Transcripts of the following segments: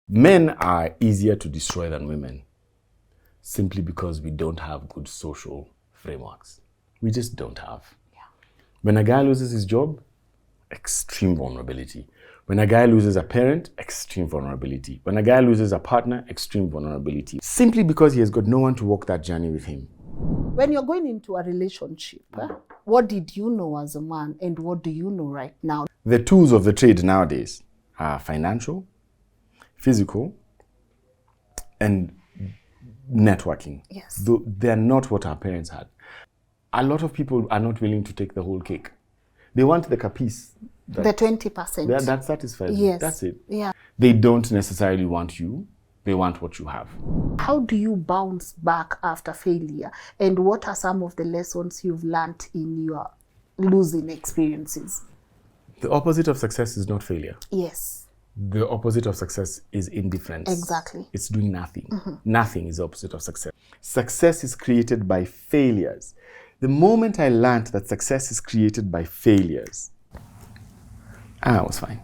Men are easier to destroy than women simply because we don't have good social frameworks. We just don't have. Yeah. When a guy loses his job, extreme vulnerability. When a guy loses a parent, extreme vulnerability. When a guy loses a partner, extreme vulnerability. Simply because he has got no one to walk that journey with him. When you're going into a relationship, what did you know as a man and what do you know right now? The tools of the trade nowadays are financial, physical, and networking. Yes. They're not what our parents had. A lot of people are not willing to take the whole cake. They want the capice. The 20%. That satisfies them. Yes. That's it. Yeah. They don't necessarily want you. They want what you have. How do you bounce back after failure? And what are some of the lessons you've learned in your losing experiences? The opposite of success is not failure. Yes. The opposite of success is indifference. Exactly. It's doing nothing. Mm-hmm. Nothing is the opposite of success. Success is created by failures. The moment I learned that success is created by failures, I was fine.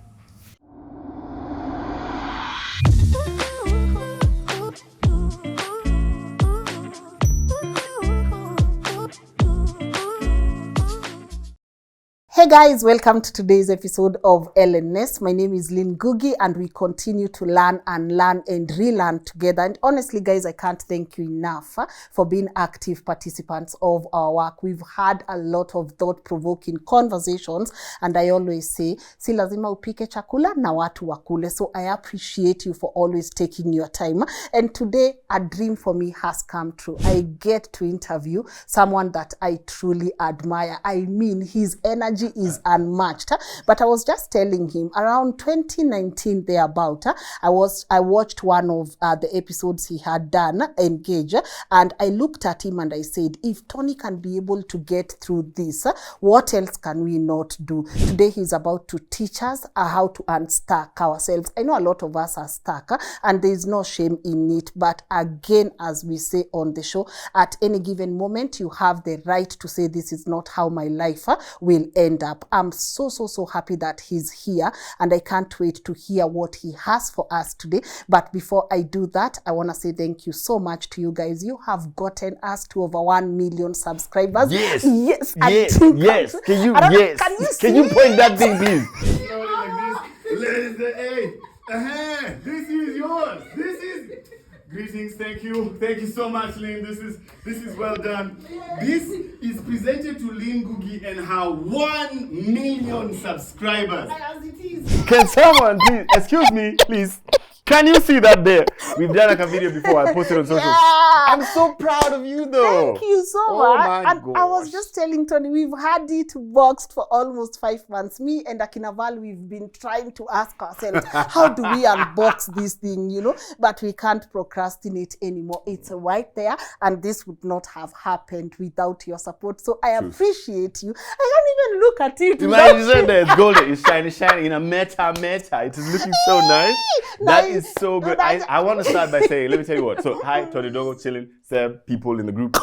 Hey guys, welcome to today's episode of LNN. My name is Lynn Ngugi and we continue to learn and relearn together. And honestly guys, I can't thank you enough for being active participants of our work. We've had a lot of thought-provoking conversations and I always say, si lazima upike chakula na watu wakule. So I appreciate you for always taking your time. And today, a dream for me has come true. I get to interview someone that I truly admire. I mean, his energy is unmatched. But I was just telling him around 2019 thereabout, I watched one of the episodes he had done, Engage, and I looked at him and I said, if Tony can be able to get through this, what else can we not do? Today he's about to teach us how to unstuck ourselves. I know a lot of us are stuck and there is no shame in it, but again, as we say on the show, at any given moment you have the right to say this is not how my life will end up. I'm so happy that he's here and I can't wait to hear what he has for us today. But before I do that, I want to say thank you so much to you guys. You have gotten us to over 1 million subscribers. Yes. Yes. Can you point that thing, please? This is yours. Greetings, thank you so much, Lynn. This is well done. This is presented to Lynn Ngugi and her 1 million subscribers. As it is. Can someone please, excuse me, please. Can you see that there? We've done a video before. I posted on social. Yeah. I'm so proud of you, though. Thank you so Oh much. my And I was just telling Tony, we've had it boxed for almost 5 months. Me and Akinaval, we've been trying to ask ourselves, how do we unbox this thing, But we can't procrastinate anymore. It's right there, and this would not have happened without your support. So I appreciate you. I can't even look at it. Imagine it's golden. It's shiny in a meta. It is looking so nice. That is so good. I want to start by saying, let me tell you what. So, hi, Tonee Ndungu, chilling, Seb, people in the group.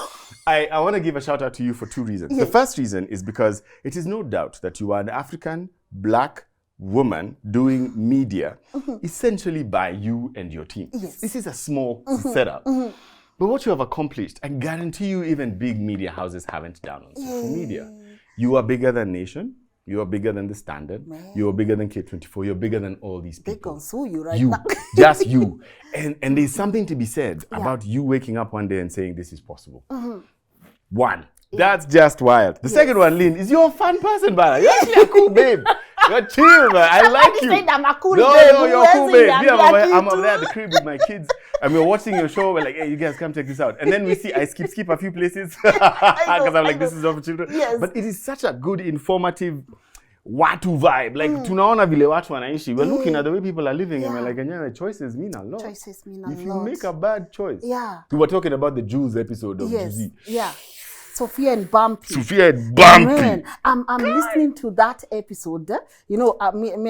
I want to give a shout out to you for 2 reasons. Yes. The first reason is because it is no doubt that you are an African black woman doing media, essentially by you and your team. Yes. This is a small setup. But what you have accomplished, I guarantee you even big media houses haven't done on social media. You are bigger than Nation. You are bigger than The Standard. Man. You are bigger than K24. You're bigger than all these people. They can sue you right now. Just you. And there's something to be said about you waking up one day and saying this is possible. One. That's just wild. The second one, Lynn, is you're a fun person, Bala. You're actually a cool babe. You're chill, man. I like you. I'm a cool babe. No, you're a cool babe. I'm over there at the crib with my kids and we're watching your show. We're like, hey, you guys come check this out. And then we see I skip a few places because I'm like, this is all for children. Yes. But it is such a good, informative watu vibe. Like, tunaona vile watu wanaishi. We're looking at the way people are living and we're like, yeah, choices mean a lot. If you make a bad choice. Yeah. We were talking about the Jews episode of Juicy. Yeah. Sophia and Bumpy. Man, I'm listening to that episode. Me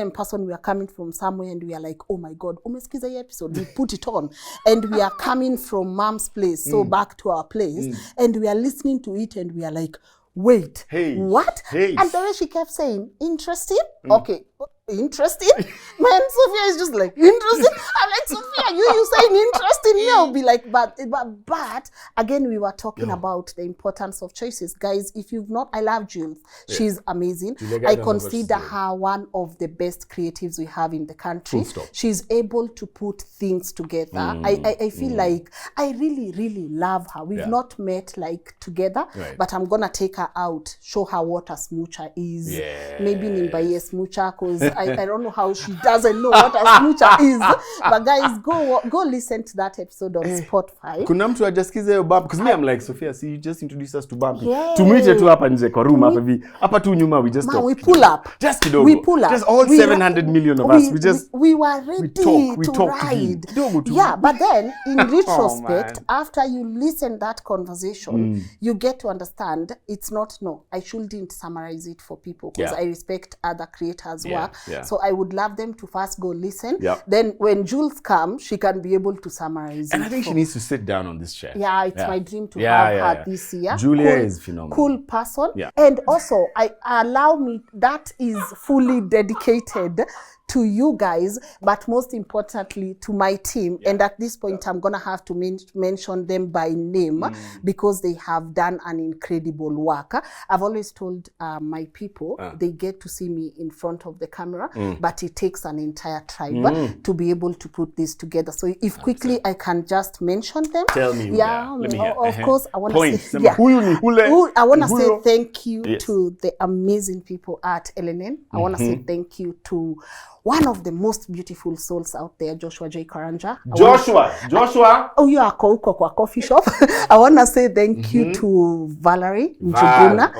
and person, we are coming from somewhere and we are like, oh my God, umesikiza hii episode. We put it on. And we are coming from mom's place, so back to our place. And we are listening to it and we are like, wait, what? And the way she kept saying, interesting? Okay. Interesting? Man, Sophia is just like, interesting? I'm like, Sophia, you saying interest in me? I'll be like, but again, we were talking about the importance of choices. Guys, if you've not, I love Jules. She's amazing. I consider her one of the best creatives we have in the country. She's able to put things together. I feel like I really, really love her. We've not met like together, but I'm gonna take her out, show her what a smoocher is. Maybe nimbaye smoocher, because I don't know how she doesn't know what a smoocher is. But guys, go listen to that episode on Spotify. Kuna mtu ajasikize hiyo bump, because me I'm like, Sophia, see, you just introduce us to Bumpy. Tumwite tu hapa nje kwa room hapa hivi. Hapa tu nyuma we just talk. We pull up. Just kidogo. We pull up. Just all 700 million of us. We were ready to ride. Yeah, but then in retrospect, after you listen that conversation, you get to understand it's not, no, I shouldn't summarize it for people because I respect other creators' work. So I would love them to first go listen. Then when Jules comes, she can be able to summarize and it. I think she needs to sit down on this chair. Yeah, it's my dream to have her this year. Julia is phenomenal. Cool person. And also, that is fully dedicated to you guys, but most importantly to my team. And at this point, I'm gonna have to mention them by name because they have done an incredible work. I've always told my people, they get to see me in front of the camera, but it takes an entire tribe to be able to put this together. So if quickly I can just mention them. Tell me. Let me hear. Of course, I want to say, I want to say thank you to the amazing people at LNN. I want to say thank you to one of the most beautiful souls out there, Joshua J. Karanja. Joshua. Oh, you are kwa coffee shop. I want to say thank you to Valerie Njuguna.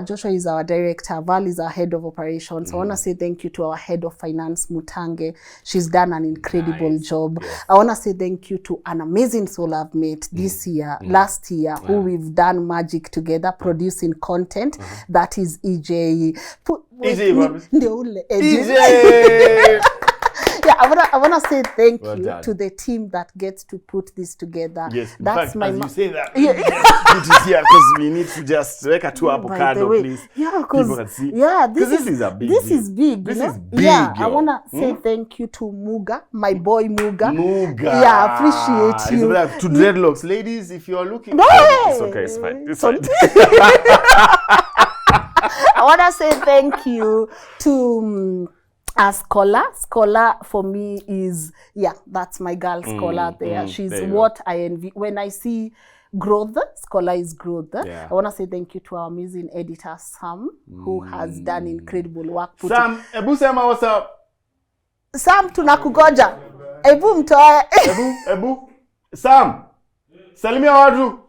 Joshua is our director. Val is our head of operations. I want to say thank you to our head of finance, Mutange. She's done an incredible job. I want to say thank you to an amazing soul I've met this year, last year, who we've done magic together, producing content. That is EJ. I wanna say thank you to the team that gets to put this together. Yes, that's in fact, as you say that, it is here because we need to just make a 2 avocado, please. Yeah, because this is a big. This is big. This is big. Yeah, I wanna say thank you to Muga, my boy Muga. Yeah, appreciate you. To dreadlocks, ladies, if you are looking, it's okay, it's fine. It's fine. I want to say thank you to Scholar. Scholar for me is, that's my girl Scholar there. She's there what I envy. When I see growth, Scholar is growth. I want to say thank you to our amazing editor, Sam, who has done incredible work. Sam, Ebu Sema, what's up? Sam, tunakugoja. Ebu mtoe. Ebu. Sam, salimia watu.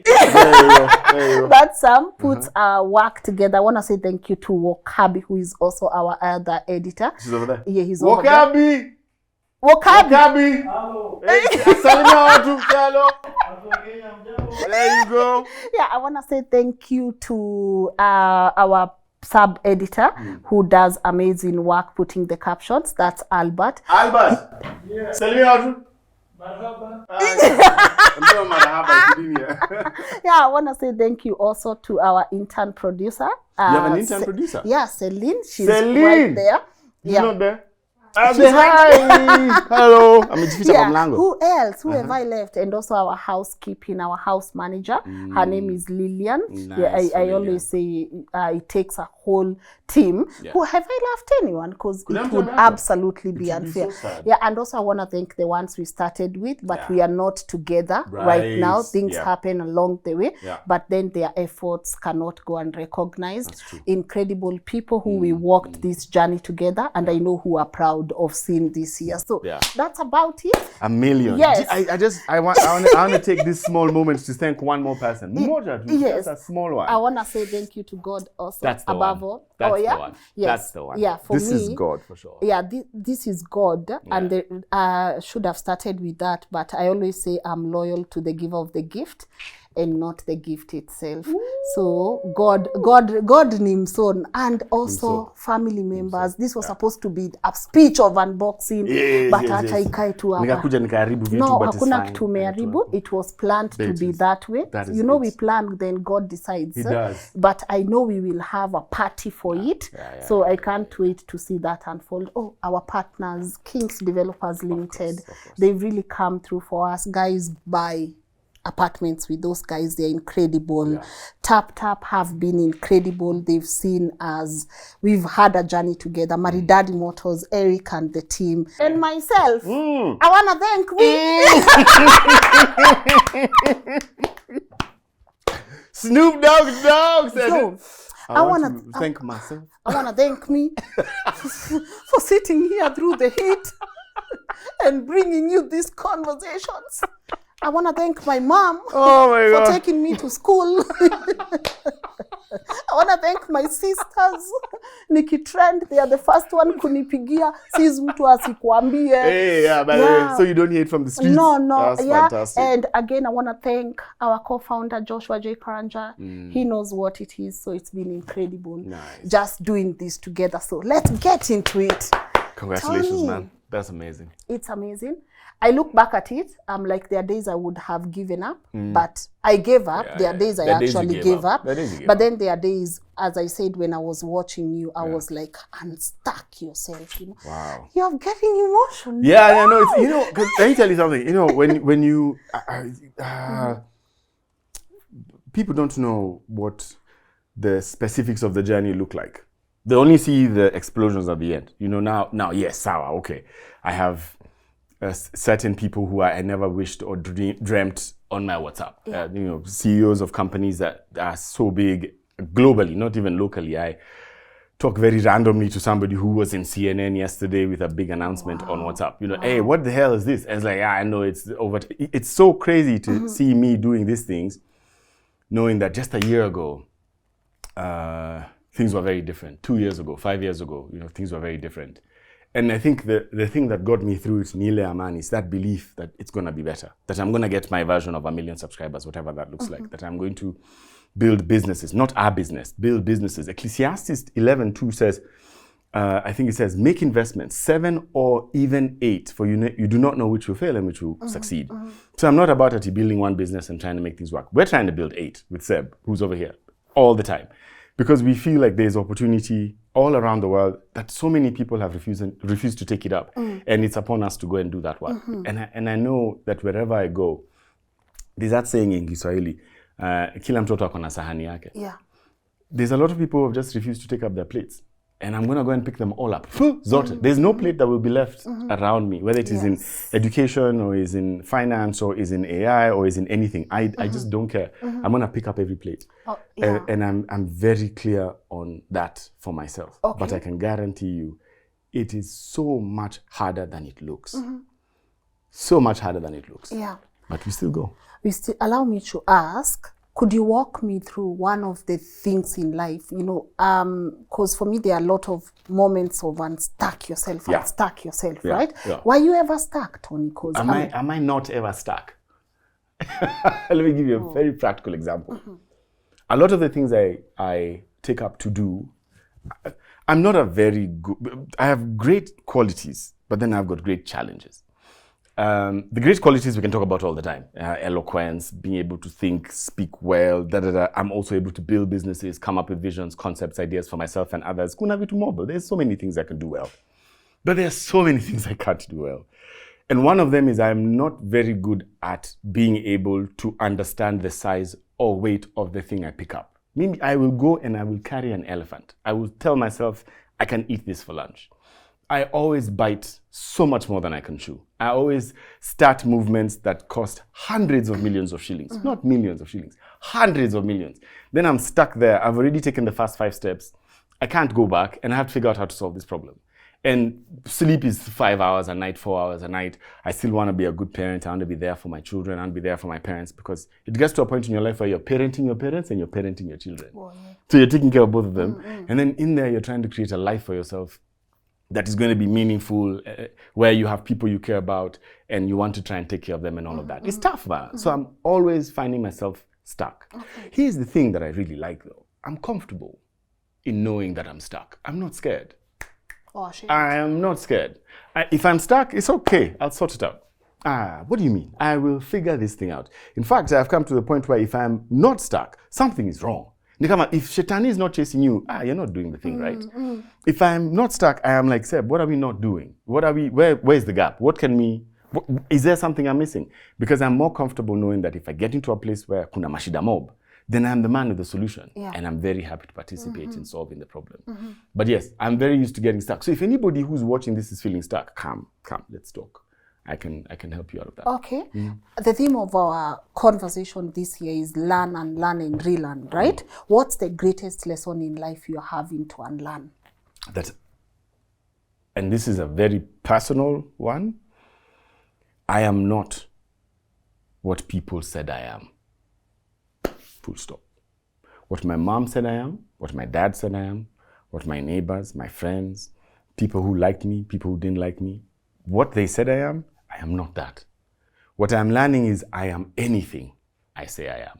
There you go. That Sam puts our work together. I want to say thank you to Wakabi, who is also our other editor. She's over there. Yeah, he's over there. Wakabi. Hello. Hello. There you go. Yeah, I want to say thank you to our sub-editor who does amazing work putting the captions. That's Albert. Salimia I want to say thank you also to our intern producer. You have an intern producer? Yeah, Celine. She's right there. She's not there? Say hi. Hello. Who else? Whoever I left. And also our housekeeping, our house manager. Her name is Lillian. Nice, I always say it takes a whole team. Who have I left anyone? Because it would absolutely be unfair. And also I want to thank the ones we started with, but we are not together right now. Things happen along the way, but then their efforts cannot go unrecognized. Incredible people who we walked this journey together, and I know who are proud of seeing this year. So that's about it. A million. Yes. I want to take these small moments to thank one more person. Just a small one. I want to say thank you to God also. That's the above one. all. That's the one. Yes. That's the one. Yeah, for this me, is God for sure. Yeah, this is God. And should have started with that, but I always say I'm loyal to the giver of the gift. and not the gift itself. So God Nimson, and also family members. This was supposed to be a speech of unboxing, but acha ikae tu hapa. Nikakuja nikaharibu vitu, No, but it's hakuna fine. kitu umeharibu. It was planned to be that way. You know, we plan, then God decides. He does. But I know we will have a party for it. So I can't wait to see that unfold. Oh, our partners, Kings Developers Limited, of course. they've really come through for us. Guys, buy apartments with those guys. They're incredible. Tap have been incredible. They've seen us. We've had a journey together. Maridadi Motors, Eric and the team, and myself. I want to thank Snoop Dogg said So, it. I want to thank myself. I want to thank me for sitting here through the heat and bringing you these conversations. I want to thank my mom for taking me to school. I want to thank my sisters. Nikki Trend, they are the first one kunipigia. Sis mtu asikuambie. Hey, by the way, so you don't hear it from the streets? No, That's fantastic. And again, I want to thank our co-founder, Joshua J. Karanja. He knows what it is, so it's been incredible. Nice. Just doing this together. So let's get into it. Congratulations, Tonee, man. That's amazing. It's amazing. I look back at it, I'm like, there are days I would have given up, but I gave up. There are days I actually gave up. But then there are days, as I said, when I was watching you, I was like, unstuck yourself, you know. Wow. You're getting emotional. Yeah, I know. It's, you know, cause let me tell you something. You know, when you people don't know what the specifics of the journey look like. They only see the explosions at the end. You know, now, yes, sour, okay. I have certain people who I never wished or dreamt on my WhatsApp. You know, CEOs of companies that are so big globally, not even locally. I talk very randomly to somebody who was in CNN yesterday with a big announcement on WhatsApp. You know, hey, what the hell is this? And it's like, I know it's over. It's so crazy to see me doing these things, knowing that just a year ago, things were very different. 2 years ago, 5 years ago, you know, things were very different. And I think the thing that got me through it, Nile Aman, is that belief that it's going to be better, that I'm going to get my version of 1 million subscribers, whatever that looks like, that I'm going to build businesses, not our business, build businesses. Ecclesiastes 11:2 says, I think it says, make investments, 7 or even 8, for you do not know which will fail and which will succeed. So I'm not about building one business and trying to make things work. We're trying to build 8 with Seb, who's over here, all the time. Because we feel like there's opportunity all around the world that so many people have refused to take it up. And it's upon us to go and do that work. And I know that wherever I go, there's that saying in Kiswahili, kila mtoto ako na sahani yake. Yeah. There's a lot of people who have just refused to take up their plates. And I'm going to go and pick them all up. Zote. There's no plate that will be left around me, whether it is in education or is in finance or is in AI or is in anything. I just don't care. I'm going to pick up every plate. And I'm very clear on that for myself. But I can guarantee you, it is so much harder than it looks. So much harder than it looks. Yeah. But we still go. Allow me to ask, could you walk me through one of the things in life, you know, because for me, there are a lot of moments of unstuck yourself, right? Yeah. Were you ever stuck, Tonee? Am I not ever stuck? Let me give you a very practical example. A lot of the things I take up to do, I'm not a very good, I have great qualities, but then I've got great challenges. The great qualities we can talk about all the time. Eloquence, being able to think, speak well, I'm also able to build businesses, come up with visions, concepts, ideas for myself and others. Kuna vitu mobile. There's so many things I can do well. But there's so many things I can't do well. And one of them is I'm not very good at being able to understand the size or weight of the thing I pick up. Maybe I will go and I will carry an elephant. I will tell myself I can eat this for lunch. I always bite so much more than I can chew. I always start movements that cost hundreds of millions of shillings, not millions of shillings, hundreds of millions. Then I'm stuck there. I've already taken the first 5 steps. I can't go back and I have to figure out how to solve this problem. And sleep is 5 hours a night, 4 hours a night. I still want to be a good parent. I want to be there for my children. I want to be there for my parents because it gets to a point in your life where you're parenting your parents and you're parenting your children. So you're taking care of both of them. And then in there, you're trying to create a life for yourself that is going to be meaningful, where you have people you care about and you want to try and take care of them and all of that. It's tough, man. So I'm always finding myself stuck. Okay. Here's the thing that I really like though. I'm comfortable in knowing that I'm stuck. I'm not scared. Oh, shit. I am not scared. If I'm stuck, it's okay. I'll sort it out. What do you mean? I will figure this thing out. In fact, I've come to the point where if I'm not stuck, something is wrong. If Shetani is not chasing you, you're not doing the thing right. If I'm not stuck, I am like, Seb, what are we not doing? Where's the gap? Is there something I'm missing? Because I'm more comfortable knowing that if I get into a place where kuna mashida mob, then I'm the man with the solution. Yeah. And I'm very happy to participate in solving the problem. But yes, I'm very used to getting stuck. So if anybody who's watching this is feeling stuck, come, let's talk. I can help you out of that. Okay. The theme of our conversation this year is learn and relearn, right? What's the greatest lesson in life you're having to unlearn? And this is a very personal one. I am not what people said I am. Full stop. What my mom said I am, what my dad said I am, what my neighbors, my friends, people who liked me, people who didn't like me, what they said I am not that. What I'm learning is I am anything I say I am.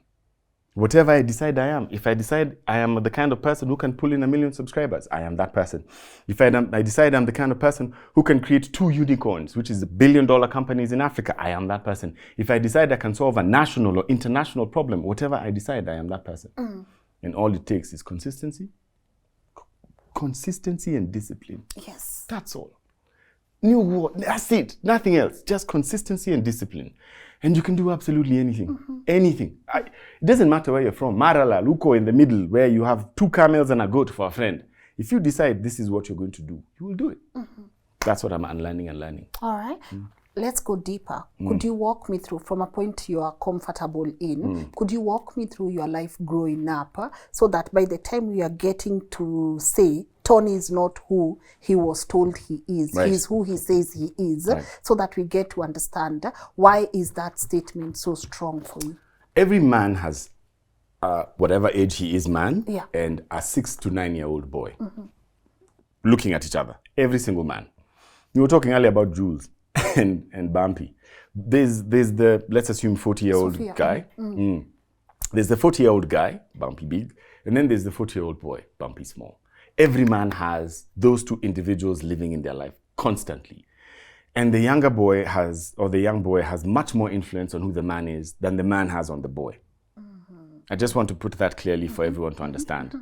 Whatever I decide I am. If I decide I am the kind of person who can pull in 1 million subscribers, I am that person. If I decide I'm the kind of person who can create 2 unicorns, which is $1 billion companies in Africa, I am that person. If I decide I can solve a national or international problem, whatever I decide, I am that person. And all it takes is consistency and discipline. Yes. That's all. New word, that's it. Nothing else. Just consistency and discipline. And you can do absolutely anything. Anything. It doesn't matter where you're from. Marala, Luko in the middle, where you have 2 camels and a goat for a friend. If you decide this is what you're going to do, you will do it. That's what I'm unlearning and learning. All right. Let's go deeper. Could you walk me through, from a point you are comfortable in, could you walk me through your life growing up so that by the time we are getting to say, Tonee is not who he was told he is. Right. He's who he says he is. Right. So that we get to understand why is that statement so strong for you? Every man has, whatever age he is man, Yeah. and a 6 to 9 year old boy looking at each other. Every single man. You were talking earlier about Jules and Bumpy. There's the, let's assume 40-year-old Sophia. guy. There's the 40-year-old guy, Bumpy big, and then there's the 40-year-old boy, Bumpy small. Every man has those 2 individuals living in their life constantly. And the young boy has much more influence on who the man is than the man has on the boy. I just want to put that clearly for everyone to understand.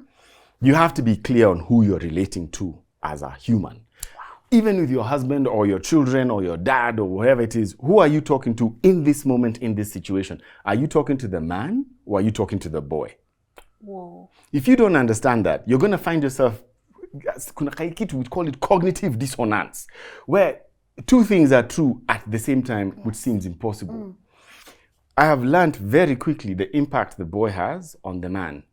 You have to be clear on who you're relating to as a human. Even with your husband or your children or your dad or whoever it is, who are you talking to in this moment, in this situation? Are you talking to the man or are you talking to the boy? Whoa. If you don't understand that, you're going to find yourself, we call it cognitive dissonance, where 2 things are true at the same time, which seems impossible. I have learned very quickly the impact the boy has on the man.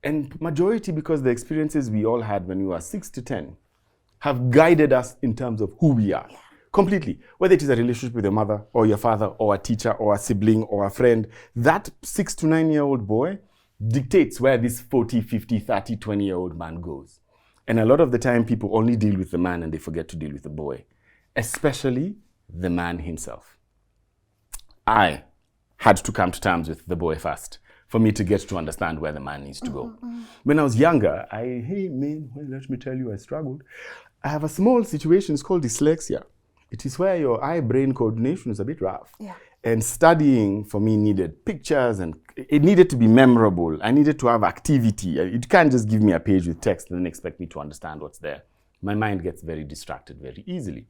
And majority because the experiences we all had when we were 6 to 10 have guided us in terms of who we are. Completely. Whether it is a relationship with your mother or your father or a teacher or a sibling or a friend, that 6 to 9 year old boy dictates where this 40, 50, 30, 20-year-old man goes. And a lot of the time, people only deal with the man and they forget to deal with the boy, especially the man himself. I had to come to terms with the boy first for me to get to understand where the man needs to go. When I was younger, let me tell you, I struggled. I have a small situation, it's called dyslexia. It is where your eye-brain coordination is a bit rough. Yeah. And studying for me needed pictures and it needed to be memorable. I needed to have activity. You can't just give me a page with text and then expect me to understand what's there. My mind gets very distracted very easily.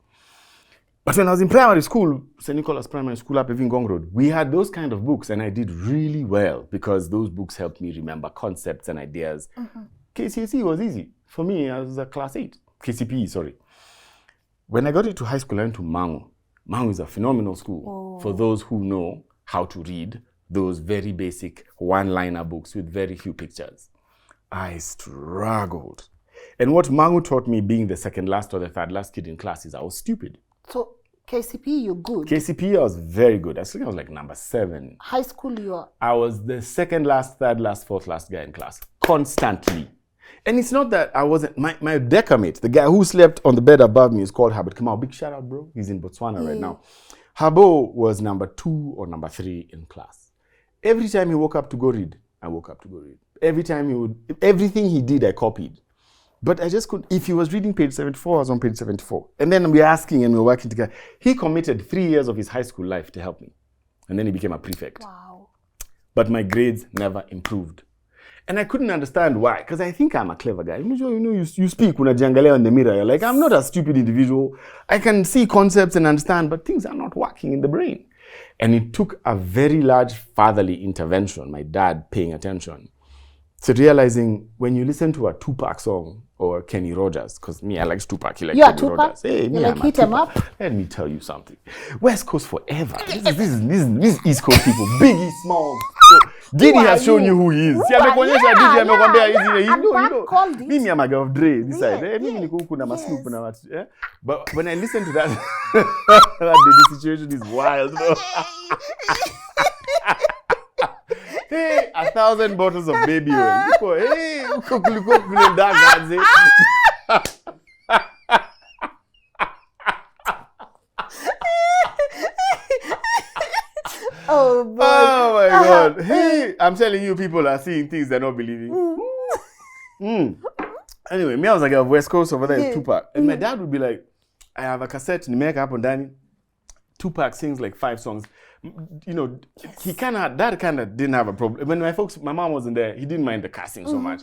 But when I was in primary school, St. Nicholas Primary School up in Ngong Road, we had those kind of books and I did really well because those books helped me remember concepts and ideas. KCSE was easy. For me, I was a class 8. KCPE, sorry. When I got into high school, I went to Mangu. Mangu is a phenomenal school for those who know how to read those very basic one-liner books with very few pictures. I struggled. And what Mangu taught me, being the second last or the third last kid in class, is I was stupid. So KCPE, you're good. KCPE, I was very good. I think I was like number 7. High school, you are. I was the second last, third last, fourth last guy in class, constantly. And it's not that I wasn't, my decamate, the guy who slept on the bed above me is called Habit Kamau. Big shout out, bro. He's in Botswana right now. Habo was number 2 or number 3 in class. Every time he woke up to go read, I woke up to go read. Every time everything he did, I copied. But I just couldn't. If he was reading page 74, I was on page 74. And then we're asking and we're working together. He committed 3 years of his high school life to help me. And then he became a prefect. Wow. But my grades never improved. And I couldn't understand why, because I think I'm a clever guy. You speak unajiangalia in the mirror. You're like, I'm not a stupid individual. I can see concepts and understand, but things are not working in the brain. And it took a very large fatherly intervention, my dad paying attention, to realizing when you listen to a Tupac song or Kenny Rogers, because me, I like Tupac, he like Kenny Tupac? Rogers. Hey, me, like I'm hit a him Tupac. up? Let me tell you something. West Coast forever. This is East Coast people. Biggie Smalls. Diddy has shown you who he is. Mimi I'm a girl of Dre. This side. But when I listen to that, the situation is wild. Hey, 1,000 bottles of baby oil. Hey, oh boy. Oh my God. Hey, I'm telling you, people are seeing things they're not believing. Anyway, me, I was like a West Coast over there in Tupac. And my dad would be like, I have a cassette in America up on Danny. Tupac sings like 5 songs. You know, dad kind of didn't have a problem. When my mom wasn't there, he didn't mind the casting so much.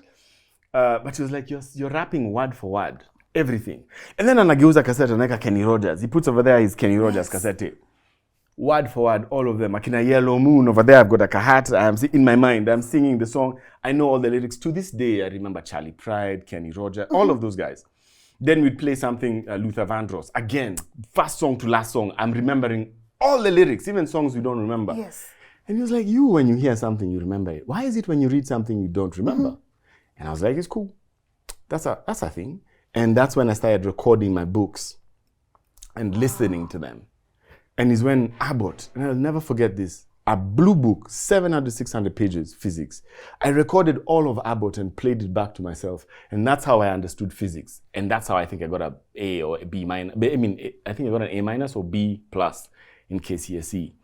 But he was like, you're rapping word for word, everything. And then anageuza cassette and like Kenny Rogers. He puts over there his Kenny Rogers cassette tape. Word for word, all of them. Akina Yellow Moon over there, I've got a kahat. In my mind, I'm singing the song. I know all the lyrics. To this day, I remember Charlie Pride, Kenny Rogers, all of those guys. Then we'd play something, Luther Vandross. Again, first song to last song, I'm remembering all the lyrics, even songs we don't remember. Yes. And he was like, when you hear something, you remember it. Why is it when you read something, you don't remember? And I was like, it's cool. That's a thing. And that's when I started recording my books and listening to them. And it's when Abbott, and I'll never forget this, a blue book, 700, 600 pages, physics. I recorded all of Abbott and played it back to myself. And that's how I understood physics. And that's how I think I got a A or a B minus. I mean, I think I got an A minus or B plus in KCSE.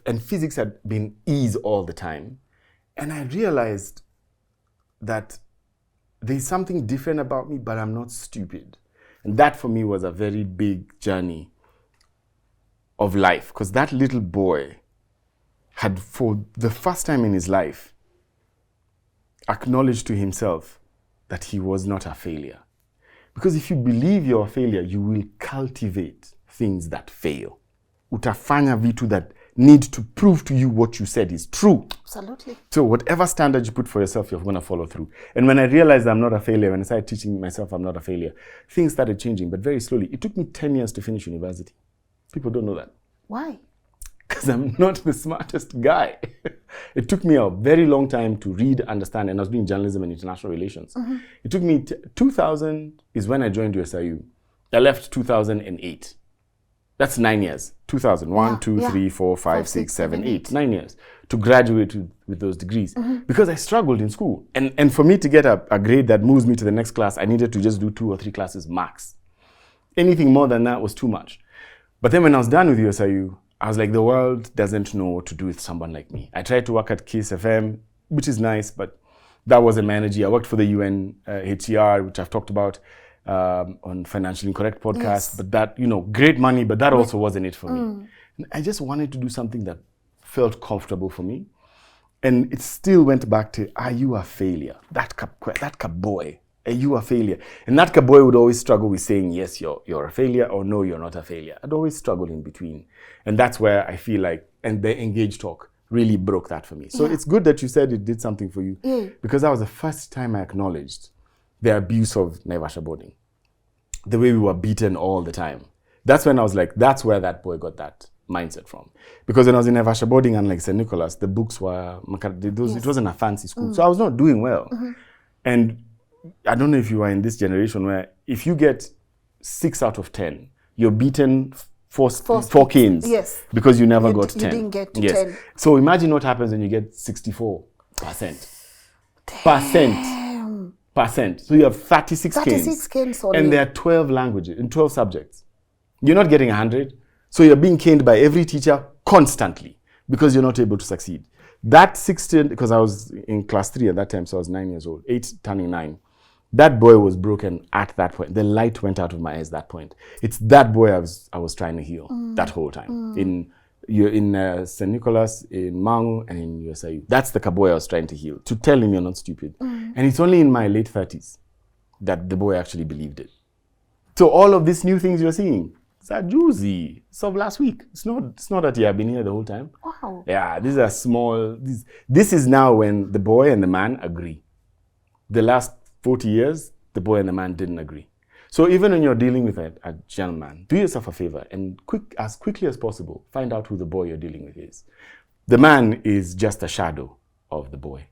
And physics had been E's all the time. And I realized that there's something different about me, but I'm not stupid. And that for me was a very big journey of life, because that little boy had, for the first time in his life, acknowledged to himself that he was not a failure. Because if you believe you're a failure, you will cultivate things that fail. Utafanya vitu that need to prove to you what you said is true. Absolutely. So whatever standard you put for yourself, you're going to follow through. And when I realized I'm not a failure, when I started teaching myself I'm not a failure, things started changing, but very slowly. It took me 10 years to finish university. People don't know that. Why? Because I'm not the smartest guy. It took me a very long time to read, understand, and I was doing journalism and international relations. It took me, 2000 is when I joined USIU. I left 2008. That's 9 years. 2000, 1, 2, 3, 4, 5, 6, 7, 8. 9 years to graduate with those degrees. Because I struggled in school. And for me to get a grade that moves me to the next class, I needed to just do 2 or 3 classes max. Anything more than that was too much. But then when I was done with USIU, I was like, the world doesn't know what to do with someone like me. I tried to work at Kiss FM, which is nice, but that wasn't my energy. I worked for the UN HCR, which I've talked about on Financially Incorrect podcast. Yes. But that, great money, but that also wasn't it for me. And I just wanted to do something that felt comfortable for me. And it still went back to, are you a failure? That boy. Are you a failure? And that boy would always struggle with saying, yes, you're a failure, or no, you're not a failure. I'd always struggle in between. And that's where I feel like, and the Engage talk really broke that for me. So it's good that you said it did something for you, because that was the first time I acknowledged the abuse of Naivasha boarding, the way we were beaten all the time. That's when I was like, that's where that boy got that mindset from. Because when I was in Naivasha boarding and like St. Nicholas, the books were, it wasn't a fancy school. So I was not doing well. And I don't know if you are in this generation where if you get 6 out of 10, you're beaten four canes because you never got 10. You didn't get to 10. So imagine what happens when you get 64%. Percent. So you have 36 canes. And there are 12 languages in 12 subjects. You're not getting 100. So you're being caned by every teacher constantly because you're not able to succeed. That 16, because I was in class 3 at that time, so I was 9 years old, 8 turning 9. That boy was broken at that point. The light went out of my eyes at that point. It's that boy I was trying to heal that whole time. In St. Nicholas, in Mangu, and in USIU. That's the boy I was trying to heal, to tell him you're not stupid. And it's only in my late 30s that the boy actually believed it. So all of these new things you're seeing, it's a juicy. It's of last week. It's not that you have been here the whole time. Wow. Yeah, these are small. This is now when the boy and the man agree. The last 40 years, the boy and the man didn't agree. So even when you're dealing with a gentleman, do yourself a favor and as quickly as possible, find out who the boy you're dealing with is. The man is just a shadow of the boy.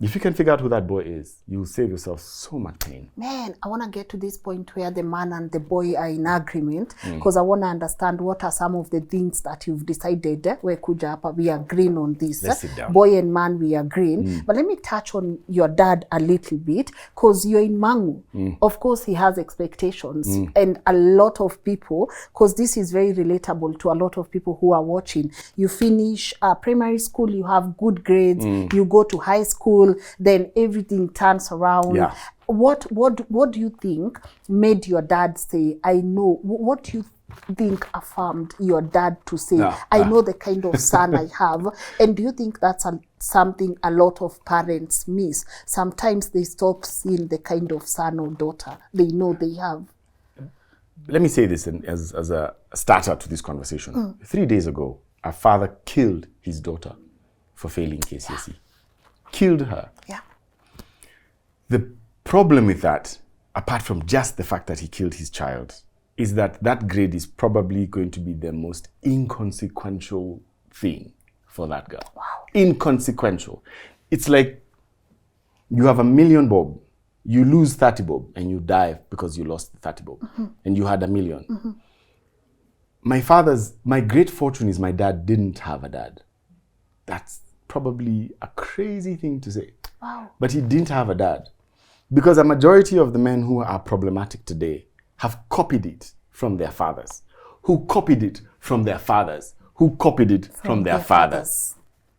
If you can figure out who that boy is, you'll save yourself so much pain. Man, I want to get to this point where the man and the boy are in agreement, because I want to understand what are some of the things that you've decided, where Kujapa, we are agreeing on this. Let's sit down. Boy and man, we are agreeing. But let me touch on your dad a little bit, because you're in Mangu. Of course, he has expectations. And a lot of people, because this is very relatable to a lot of people who are watching. You finish primary school, you have good grades, you go to high school, then everything turns around. Yeah. What do you think made your dad say, I know? What do you think affirmed your dad to say, I know the kind of son I have? And do you think that's something a lot of parents miss? Sometimes they stop seeing the kind of son or daughter they know they have. Let me say this as a starter to this conversation. 3 days ago, a father killed his daughter for failing KCSE. Killed her. Yeah. The problem with that, apart from just the fact that he killed his child, is that grade is probably going to be the most inconsequential thing for that girl. Wow. Inconsequential. It's like you have 1 million bob, you lose 30 bob, and you die because you lost the 30 bob, and you had 1 million. My great fortune is my dad didn't have a dad. That's probably a crazy thing to say. Wow. But he didn't have a dad. Because a majority of the men who are problematic today have copied it from their fathers, who copied it from their fathers, who copied it from their fathers.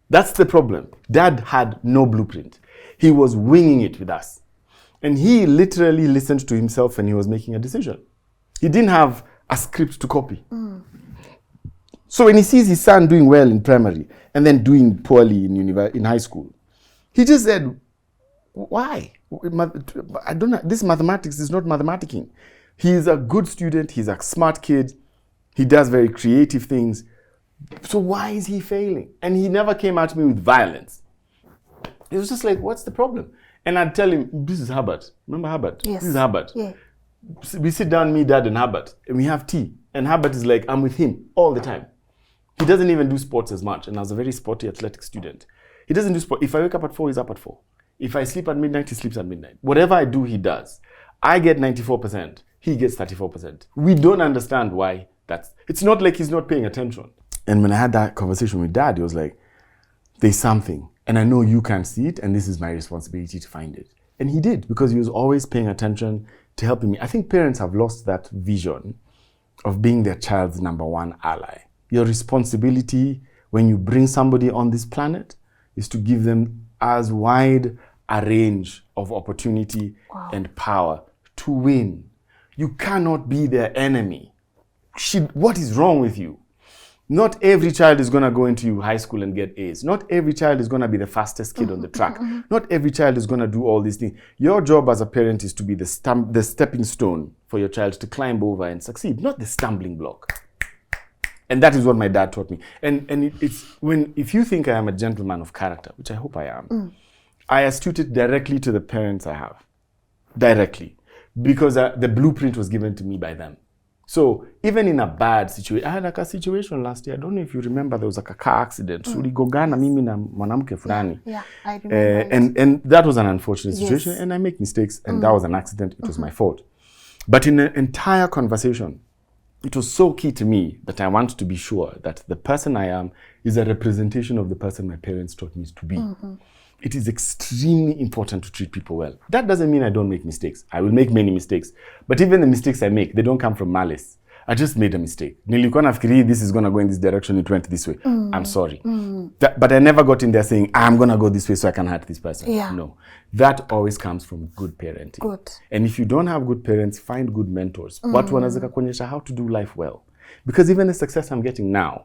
That's the problem. Dad had no blueprint. He was winging it with us. And he literally listened to himself when he was making a decision. He didn't have a script to copy. So when he sees his son doing well in primary and then doing poorly in high school, he just said, why? I don't know. This mathematics is not mathematicking. He is a good student. He's a smart kid. He does very creative things. So why is he failing? And he never came at me with violence. It was just like, what's the problem? And I'd tell him, this is Herbert. Remember Herbert? Yes. This is Herbert. Yeah. We sit down, me, Dad, and Herbert, and we have tea. And Herbert is like, I'm with him all the time. He doesn't even do sports as much. And I was a very sporty, athletic student. He doesn't do sport. If I wake up at 4, he's up at 4. If I sleep at midnight, he sleeps at midnight. Whatever I do, he does. I get 94%. He gets 34%. We don't understand why it's not like he's not paying attention. And when I had that conversation with Dad, he was like, there's something. And I know you can't see it, and this is my responsibility to find it. And he did, because he was always paying attention to helping me. I think parents have lost that vision of being their child's number one ally. Your responsibility when you bring somebody on this planet is to give them as wide a range of opportunity and power to win. You cannot be their enemy. What is wrong with you? Not every child is going to go into high school and get A's. Not every child is going to be the fastest kid on the track. Not every child is going to do all these things. Your job as a parent is to be the stepping stone for your child to climb over and succeed, not the stumbling block. And that is what my dad taught me. And if you think I am a gentleman of character, which I hope I am, I astute it directly to the parents I have. Directly. Because the blueprint was given to me by them. So even in a bad situation, I had like a situation last year. I don't know if you remember, there was like a car accident. Tuligongana mimi na mwanamke fulani. Yeah, I remember. And that was an unfortunate situation. And I make mistakes. And that was an accident. It was my fault. But in the entire conversation, it was so key to me that I want to be sure that the person I am is a representation of the person my parents taught me to be. It is extremely important to treat people well. That doesn't mean I don't make mistakes. I will make many mistakes. But even the mistakes I make, they don't come from malice. I just made a mistake. Nilikuwa nafikiri this is going to go in this direction, it went this way. I'm sorry. But I never got in there saying, I'm going to go this way so I can hurt this person. Yeah. No. That always comes from good parenting. Good. And if you don't have good parents, find good mentors. Watu wanaweza kuonyesha how to do life well. Because even the success I'm getting now,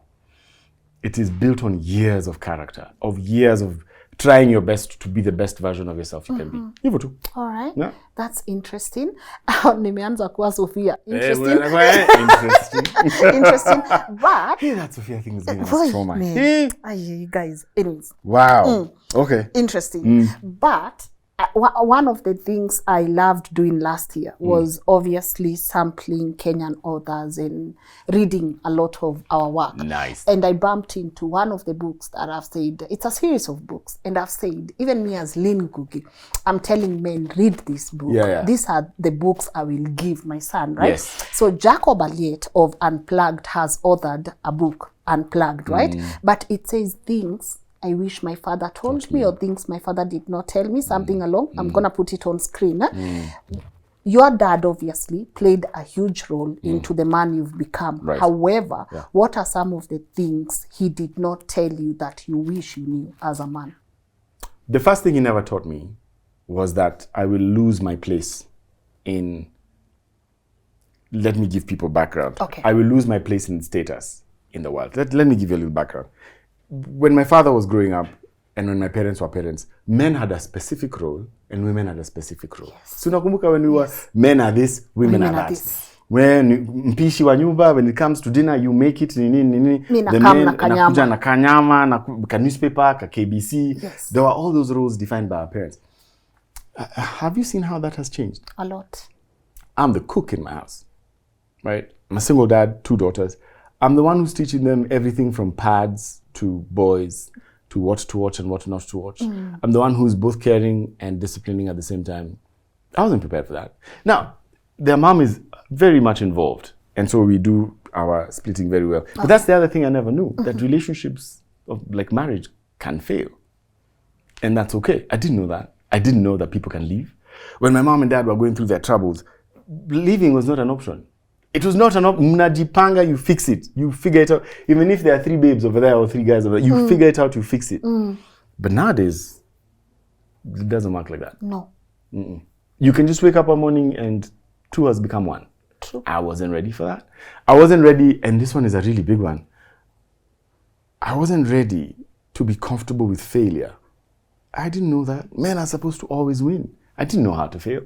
it is built on years of character, of years of trying your best to be the best version of yourself you can be. Hivyo tu. All right. Yeah. That's interesting. Nimeanza kuwa Sophia. Interesting. Interesting. But Hey, that Sophia thing is giving us trauma. man, you guys. Anyways. Wow. Okay. Interesting. But one of the things I loved doing last year was obviously sampling Kenyan authors and reading a lot of our work. Nice. And I bumped into one of the books that I've said, it's a series of books, and I've said, even me as Lynn Ngugi, I'm telling men, read this book. Yeah. These are the books I will give my son, right? Yes. So Jacob Aliet of Unplugged has authored a book, Unplugged, right? But it says things I wish my father told me, or things my father did not tell me, something along. I'm going to put it on screen. Your dad obviously played a huge role into the man you've become. Right. However, what are some of the things he did not tell you that you wish you knew as a man? The first thing he never taught me was that I will lose my place in, let me give people background. Okay. I will lose my place in status in the world. Let me give you a little background. When my father was growing up and when my parents were parents, men had a specific role and women had a specific role. So nakumbuka when we were, men are this, women are that. This. When mpishi wa nyumba, when it comes to dinner, you make it, nini. Mi The nakam men, na kanyama. nakuja na kanyama, ka newspaper, ka KBC. Yes. There were all those roles defined by our parents. Have you seen how that has changed? A lot. I'm the cook in my house, right? I'm a single dad, 2 daughters. I'm the one who's teaching them everything from pads to boys, to what to watch and what not to watch. I'm the one who's both caring and disciplining at the same time. I wasn't prepared for that. Now, their mom is very much involved, and so we do our splitting very well. But that's the other thing I never knew, that relationships of like marriage can fail. And that's okay. I didn't know that. I didn't know that people can leave. When my mom and dad were going through their troubles, leaving was not an option. It was not an option. Mnajipanga, you fix it. You figure it out. Even if there are 3 babes over there or 3 guys over there, you figure it out, you fix it. But nowadays, it doesn't work like that. No. You can just wake up one morning and 2 has become 1. True. I wasn't ready for that. I wasn't ready, and this one is a really big one. I wasn't ready to be comfortable with failure. I didn't know that men are supposed to always win. I didn't know how to fail.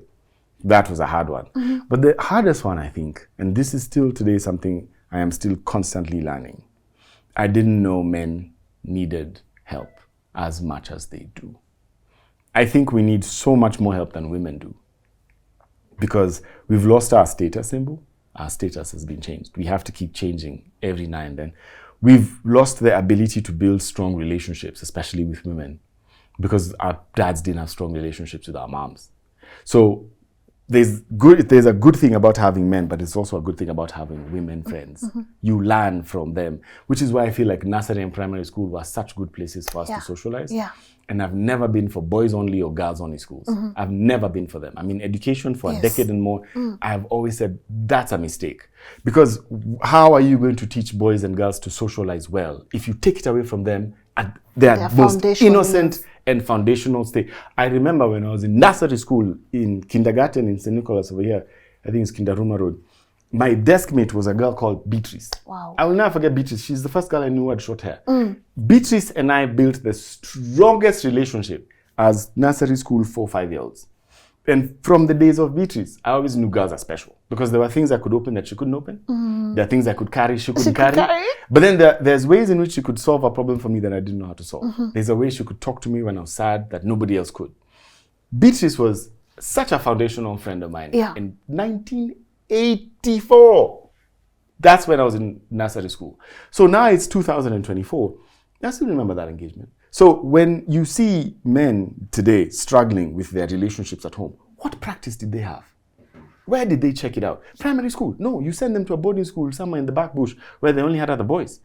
That was a hard one. But the hardest one, I think, and this is still today something I am still constantly learning. I didn't know men needed help as much as they do. I think we need so much more help than women do. Because we've lost our status symbol. Our status has been changed. We have to keep changing every now and then. We've lost the ability to build strong relationships, especially with women, because our dads didn't have strong relationships with our moms. So there's a good thing about having men, but it's also a good thing about having women friends. You learn from them, which is why I feel like nursery and primary school were such good places for us to socialize. Yeah. And I've never been for boys only or girls only schools. I've never been for them. I mean, education for a decade and more, I have always said that's a mistake. Because how are you going to teach boys and girls to socialize well if you take it away from them at their most innocent and foundational state? I remember when I was in nursery school, in kindergarten in St. Nicholas over here, I think it's Kindaruma Road, my desk mate was a girl called Beatrice. Wow. I will never forget Beatrice. She's the first girl I knew who had short hair. Beatrice and I built the strongest relationship as nursery school 4-5-year-olds. And from the days of Beatrice, I always knew girls are special because there were things I could open that she couldn't open. There are things I could carry she couldn't carry. But then there's ways in which she could solve a problem for me that I didn't know how to solve. There's a way she could talk to me when I was sad that nobody else could. Beatrice was such a foundational friend of mine. Yeah. In 1984. That's when I was in nursery school. So now it's 2024. I still remember that engagement. So when you see men today struggling with their relationships at home, what practice did they have? Where did they check it out? Primary school? No, you send them to a boarding school somewhere in the back bush where they only had other boys.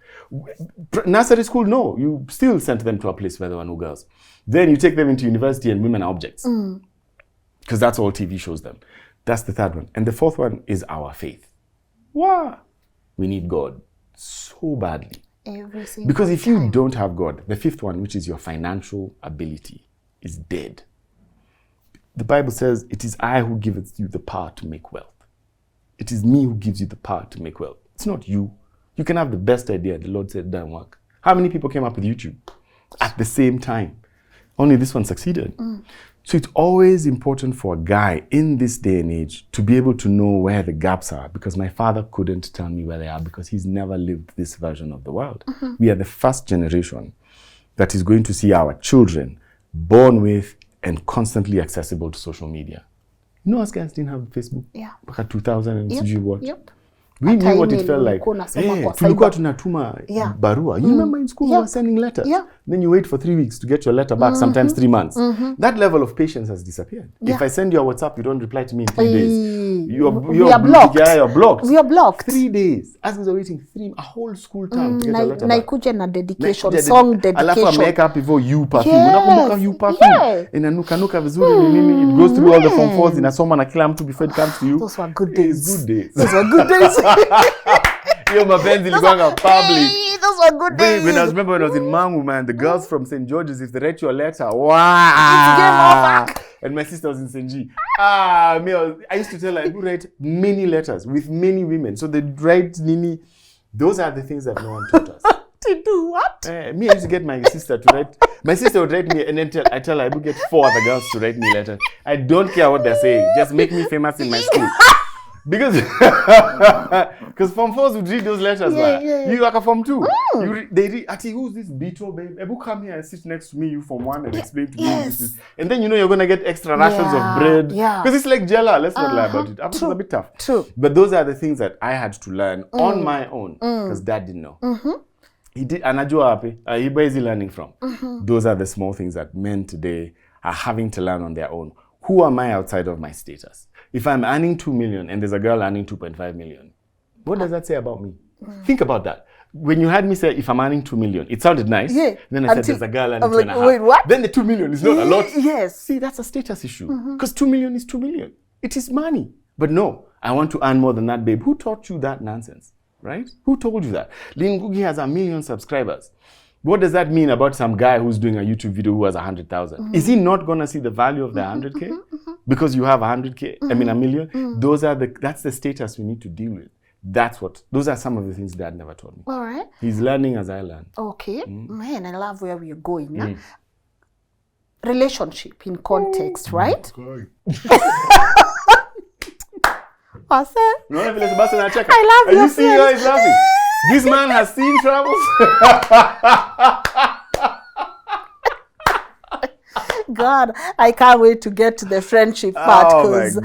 Nursery school? No, you still sent them to a place where there were no girls. Then you take them into university and women are objects. Because that's all TV shows them. That's the third one. And the fourth one is our faith. Wow. we need God so badly. Every single Because if you time. don't have God, the fifth one, which is your financial ability, is dead. The Bible says, it is I who giveth you the power to make wealth. It is me who gives you the power to make wealth. It's not you. You can have the best idea. The Lord said, doesn't work. How many people came up with YouTube at the same time? Only this one succeeded. So it's always important for a guy in this day and age to be able to know where the gaps are, because my father couldn't tell me where they are because he's never lived this version of the world. We are the first generation that is going to see our children born with and constantly accessible to social media. You know, us guys didn't have Facebook. Yeah. Back at 2000 and Yep. what? Yep. We knew what it email felt like. ulikuwa unasoma kwa Tulikuwa cyber. tunatuma Yeah. barua. You remember in school we were sending letters. Yeah. Then you wait for 3 weeks to get your letter back, sometimes 3 months. That level of patience has disappeared. Yeah. If I send you a WhatsApp, you don't reply to me in 3 days. We are blocked. Yeah, you're blocked. We are blocked. 3 days. As we were waiting a whole school term to get your letter Na back. ikuje na dedication, Na- song Alafu dedication. make up hivyo you perfume. Yes. Unakumbuka you perfume? Yeah. Inanuka vizuri ni nini? It goes through all the form 4s, inasoma na kila mtu before it comes to you. Those were good It's days. good days. Those were good days. Hiyo mapenzi ilikuwanga public. Hey, those were good days. When I remember when I was in Mangu, man, the girls from St. George's, if they write your letter, game wow. over. And my sister was in St. G. I used to tell her, I would write many letters with many women. So they write Nini. Those are the things that no one taught us. To do what? Me, I used to get my sister to write. My sister would write me, and then I tell her I would get 4 other girls to write me letters. I don't care what they're saying. Just make me famous in my school. Because Form 4s would read those letters. Yeah. You like a Form 2. They read, Ati, who's this Beetle, babe? Ebu come here and sit next to me, you Form 1, and explain to me this is. And then you know you're going to get extra rations of bread. Yeah. Because it's like Jella. Let's not lie about it. It's a bit tough. True. But those are the things that I had to learn on my own. Because Dad didn't know. He did. Anajua happy. Where is he learning from? Those are the small things that men today are having to learn on their own. Who am I outside of my status? If I'm earning 2 million and there's a girl earning 2.5 million, what does that say about me? Think about that. When you had me say, if I'm earning 2 million, it sounded nice. Yeah. Then I said, there's a girl earning I'm 2.5 like, wait, what? Then the 2 million is not a lot. Yes. See, that's a status issue. Because 2 million is 2 million. It is money. But no, I want to earn more than that, babe. Who taught you that nonsense? Right? Who told you that? Lynn Ngugi has 1 million subscribers. What does that mean about some guy who's doing a YouTube video who has 100,000? Is he not going to see the value of the 100K? Because you have 100K, I mean 1 million? That's the status we need to deal with. Those are some of the things Dad never taught me. All right. He's learning as I learn. Okay. Man, I love where we're going. Huh? Relationship in context, right? What's that? I love your you see how he's laughing? This man has seen travels. God, I can't wait to get to the friendship part because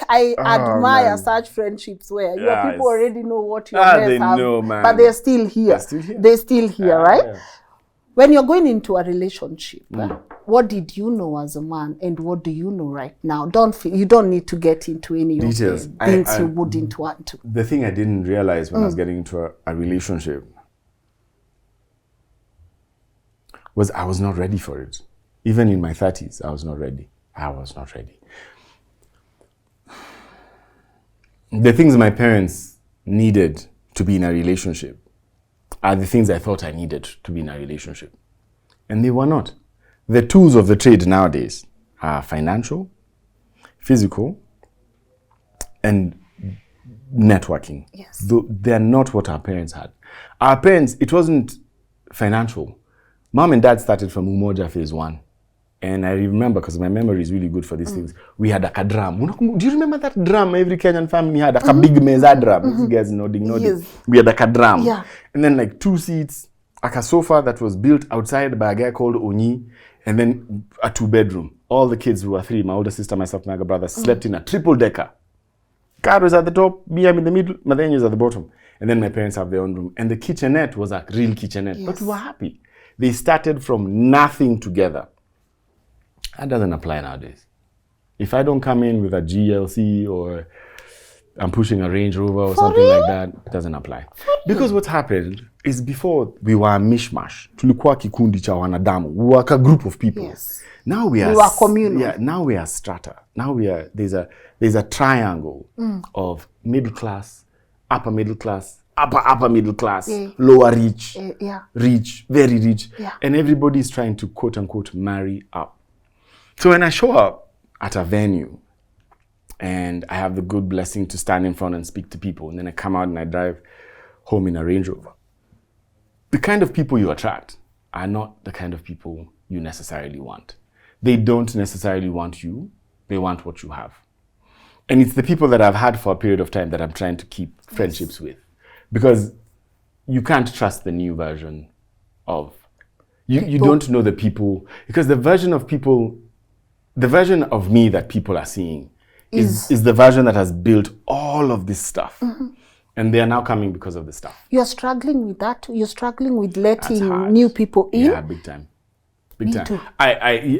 I admire such friendships where your people already know what your mates have, know, man. but they're still here. They're still here, right? Yeah. When you're going into a relationship, what did you know as a man and what do you know right now? You don't need to get into any details. Of the things you wouldn't want to. The thing I didn't realize when I was getting into a relationship was I was not ready for it. Even in my 30s, I was not ready. The things my parents needed to be in a relationship are the things I thought I needed to be in a relationship. And they were not. The tools of the trade nowadays are financial, physical, and networking. Yes. They're not what our parents had. Our parents, it wasn't financial. Mom and Dad started from Umoja phase 1. And I remember, because my memory is really good for these things, we had a drum. Do you remember that drum every Kenyan family had? A big meza drum. These guys nodding. Yes. We had a drum. Yeah. And then like 2 seats, a sofa that was built outside by a guy called Oni, and then a 2-bedroom. All the kids who were 3, my older sister, myself, my younger brother, slept in a triple-decker. Car was at the top, me, I'm in the middle, Madanya is at the bottom. And then my parents have their own room. And the kitchenette was a real kitchenette. Yes. But we were happy. They started from nothing together. That doesn't apply nowadays. If I don't come in with a GLC or I'm pushing a Range Rover or something like that, it doesn't apply. Because what happened is before we were a mishmash. Tulikuwa kikundi cha wanadamu. We were a group of people. Yes. Now we are communal. Yeah, now we are strata. Now there's a triangle of middle class, upper middle class, upper middle class, lower rich, rich, very rich. And everybody is trying to quote unquote marry up. So when I show up at a venue and I have the good blessing to stand in front and speak to people, and then I come out and I drive home in a Range Rover, the kind of people you attract are not the kind of people you necessarily want. They don't necessarily want you, they want what you have. And it's the people that I've had for a period of time that I'm trying to keep friendships with. Because you can't trust the new version of, you don't know the people, because the version of me that people are seeing is the version that has built all of this stuff. And they are now coming because of the stuff. You're struggling with that? You're struggling with letting new people in? Yeah, big time. Big time. Too.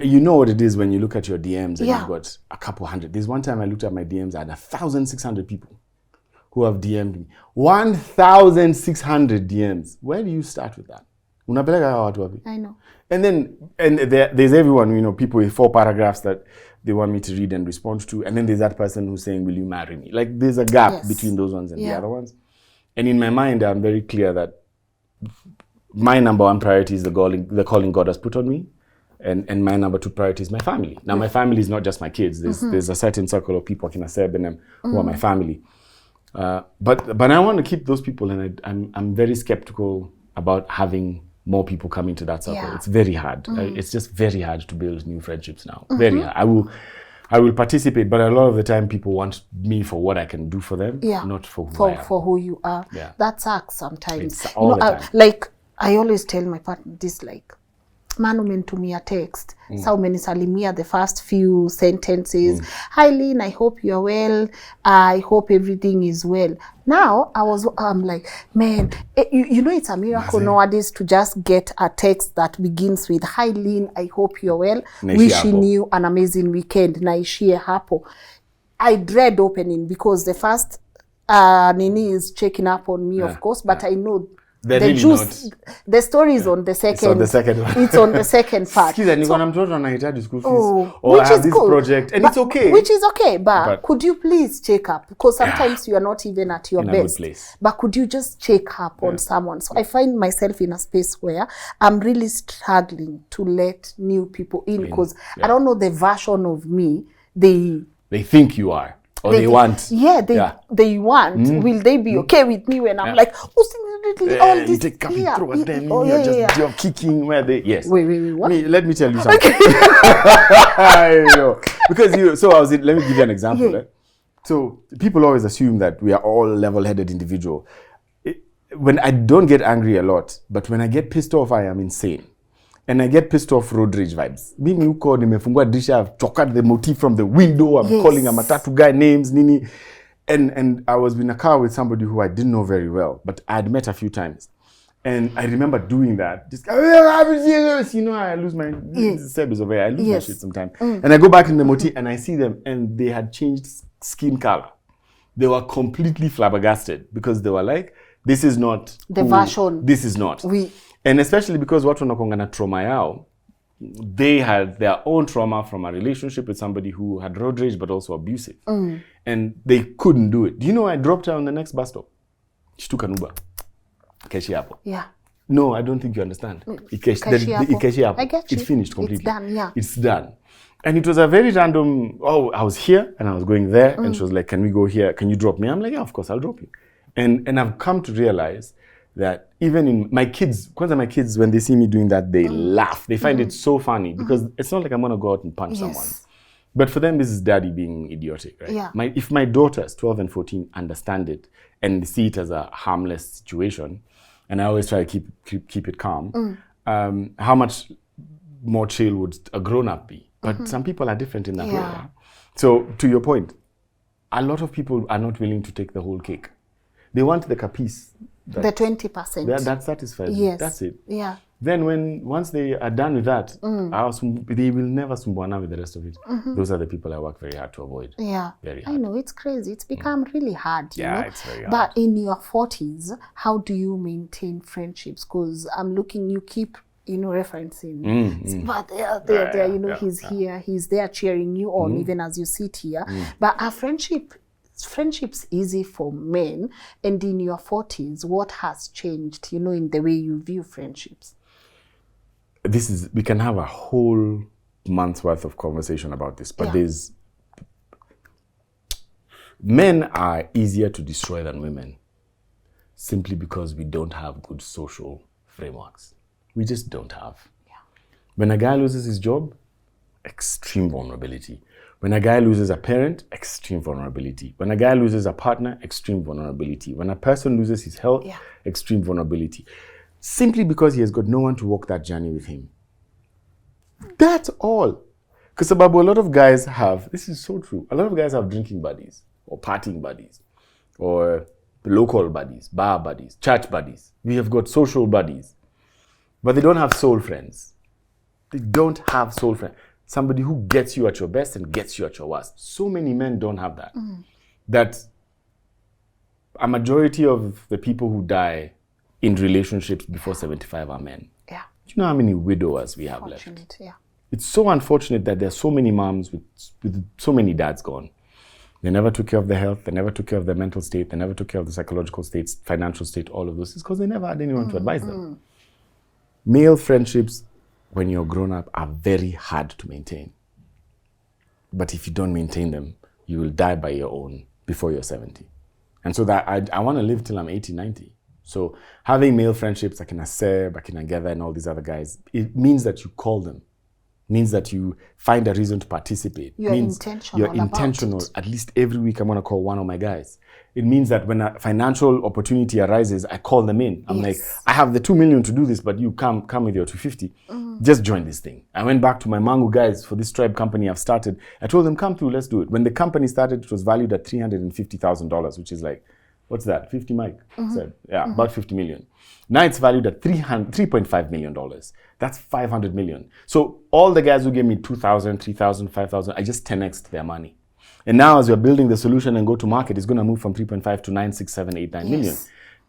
You know what it is when you look at your DMs and you've got a couple hundred. There's one time I looked at my DMs, I had 1,600 people who have DM'd me. 1,600 DMs. Where do you start with that? I know. And then there's everyone, you know, people with 4 paragraphs that they want me to read and respond to. And then there's that person who's saying, will you marry me? Like there's a gap between those ones and the other ones. And in my mind, I'm very clear that my number 1 priority is the calling God has put on me. And my number 2 priority is my family. Now, my family is not just my kids. There's a certain circle of people, Kinaseb and them, who are my family. But I want to keep those people, and I'm very skeptical about having more people come into that circle. It's very hard. It's just very hard to build new friendships now. Very hard. I will participate, but a lot of the time people want me for what I can do for them, not for who I am. For who you are. That sucks sometimes. It's all the time. Like, I always tell my partner this, like, man umenitumia text. Sa umenisalimia the first few sentences. Hi Lynn, I hope you're well. I hope everything is well. Now, I'm like, man, you know it's a miracle nowadays to just get a text that begins with, hi Lynn, I hope you're well. Wishing you an amazing weekend. Naishie hapo. I dread opening because the first Nini is checking up on me, of course, but I know the juice, the story is on the second. It's on the second one. It's on the second part. Excuse me, when I'm told on I school fees, or I have this project, and it's okay. Which is okay, but could you please check up? Because sometimes you are not even at your best. But could you just check up on someone? So I find myself in a space where I'm really struggling to let new people in because I don't know the version of me they think you are. Or they want. They want. Will they be okay with me when I'm like, all this? You take coffee, throw at them, you're kicking where they. Yes. Wait, what? Let me tell you something. Because let me give you an example. Right? So people always assume that we are all level-headed individuals. When I don't get angry a lot, but when I get pissed off, I am insane. And I get pissed off road rage vibes. Being you called nimefungua dirisha, I've chocked the motif from the window, I'm calling a matatu guy names, Nini. And I was in a car with somebody who I didn't know very well, but I had met a few times. And I remember doing that. Just, you know, I lose my service over here. I lose my shit sometimes. And I go back in the motif and I see them and they had changed skin color. They were completely flabbergasted because they were like, this is not the version. This is not. And especially because watu wanakuanga na trauma yao, they had their own trauma from a relationship with somebody who had road rage but also abusive. And they couldn't do it. Do you know I dropped her on the next bus stop? She took an Uber. Ikeshi hapo. Yeah. No, I don't think you understand. Ikeshi hapo. I get you. It's finished completely. It's done, yeah. It's done. And it was a very random, I was here and I was going there and she was like, can we go here? Can you drop me? I'm like, yeah, of course, I'll drop you. And I've come to realize that even in my kids, when they see me doing that, they laugh. They find it so funny because it's not like I'm going to go out and punch someone. But for them, this is daddy being idiotic, right? Yeah. If my daughters, 12 and 14, understand it and see it as a harmless situation, and I always try to keep it calm, how much more chill would a grown-up be? But some people are different in that way. Right? So to your point, a lot of people are not willing to take the whole cake. They want the capice. The 20%. That satisfies them. Yes. That's it. Yeah. Then once they are done with that, they will never sumbuana with the rest of it. Those are the people I work very hard to avoid. Yeah. Very hard. I know, it's crazy. It's become really hard, you know? It's very hard. But in your 40s, how do you maintain friendships? Because I'm looking, you keep, referencing. But they're he's here, he's there cheering you on, even as you sit here. But our friendship friendships easy for men? And in your 40s, what has changed, you know, in the way you view friendships? We can have a whole month's worth of conversation about this, but men are easier to destroy than women simply because we don't have good social frameworks. We just don't have. Yeah. When a guy loses his job, extreme vulnerability. When a guy loses a parent, extreme vulnerability. When a guy loses a partner, extreme vulnerability. When a person loses his health, extreme vulnerability. Simply because he has got no one to walk that journey with him. That's all. Because a lot of guys have, this is so true, a lot of guys have drinking buddies, or partying buddies, or local buddies, bar buddies, church buddies. We have got social buddies. But they don't have soul friends. They don't have soul friends. Somebody who gets you at your best and gets you at your worst. So many men don't have that. That a majority of the people who die in relationships before 75 are men. Yeah. Do you know how many widowers we have left? Yeah. It's so unfortunate that there are so many moms with so many dads gone. They never took care of their health. They never took care of their mental state. They never took care of the psychological states, financial state, all of those. It's because they never had anyone to advise them. Male friendships, when you're grown up, are very hard to maintain. But if you don't maintain them, you will die by your own before you're 70. And so that I want to live till I'm 80, 90. So having male friendships like in Seb, like in Agatha and all these other guys, it means that you call them. Means that you find a reason to participate. You're intentional. At least every week I'm going to call one of my guys. It means that when a financial opportunity arises, I call them in. I'm like, I have the 2 million to do this, but you come with your 250. Just join this thing. I went back to my Mangu guys for this tribe company I've started. I told them, come through, let's do it. When the company started, it was valued at $350,000, which is like, what's that? 50 Mike said. Yeah, about 50 million. Now it's valued at $3.5 million. That's 500 million. So all the guys who gave me 2,000, 3,000, 5,000, I just 10x'd their money. And now as we're building the solution and go to market, it's going to move from 3.5 to 9, 6, 7, 8, 9 million.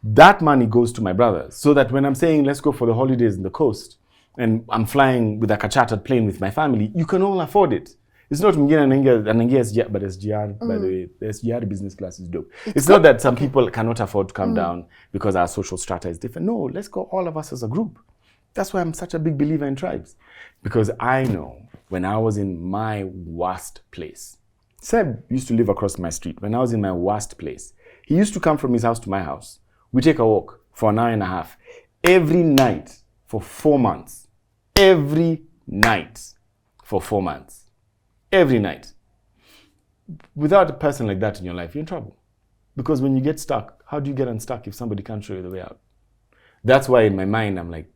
That money goes to my brothers. So that when I'm saying, let's go for the holidays in the coast, and I'm flying with like a chartered plane with my family, you can all afford it. It's not Mgina SGR, but SGR, by the way, the SGR business class is dope. It's not that some people cannot afford to come down because our social strata is different. No, let's go all of us as a group. That's why I'm such a big believer in tribes. Because I know when I was in my worst place, Seb used to live across my street. When I was in my worst place, he used to come from his house to my house. We take a walk for an hour and a half every night for 4 months. Every night for 4 months. Every night. Without a person like that in your life, you're in trouble. Because when you get stuck, how do you get unstuck if somebody can't show you the way out? That's why in my mind, I'm like,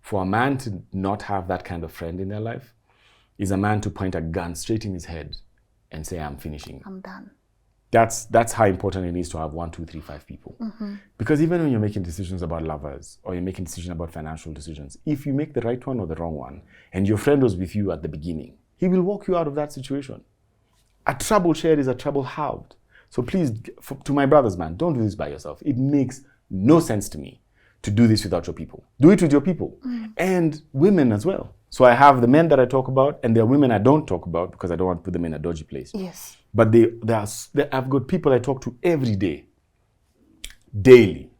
for a man to not have that kind of friend in their life is a man to point a gun straight in his head and say, I'm finishing. I'm done. That's how important it is to have 1, 2, 3, 5 people. Because even when you're making decisions about lovers or you're making decisions about financial decisions, if you make the right one or the wrong one, and your friend was with you at the beginning, he will walk you out of that situation. A trouble shared is a trouble halved. So please, to my brothers, man, don't do this by yourself. It makes no sense to me to do this without your people. Do it with your people. And women as well. So I have the men that I talk about, and there are women I don't talk about because I don't want to put them in a dodgy place. Yes. But I've got people I talk to every day, daily.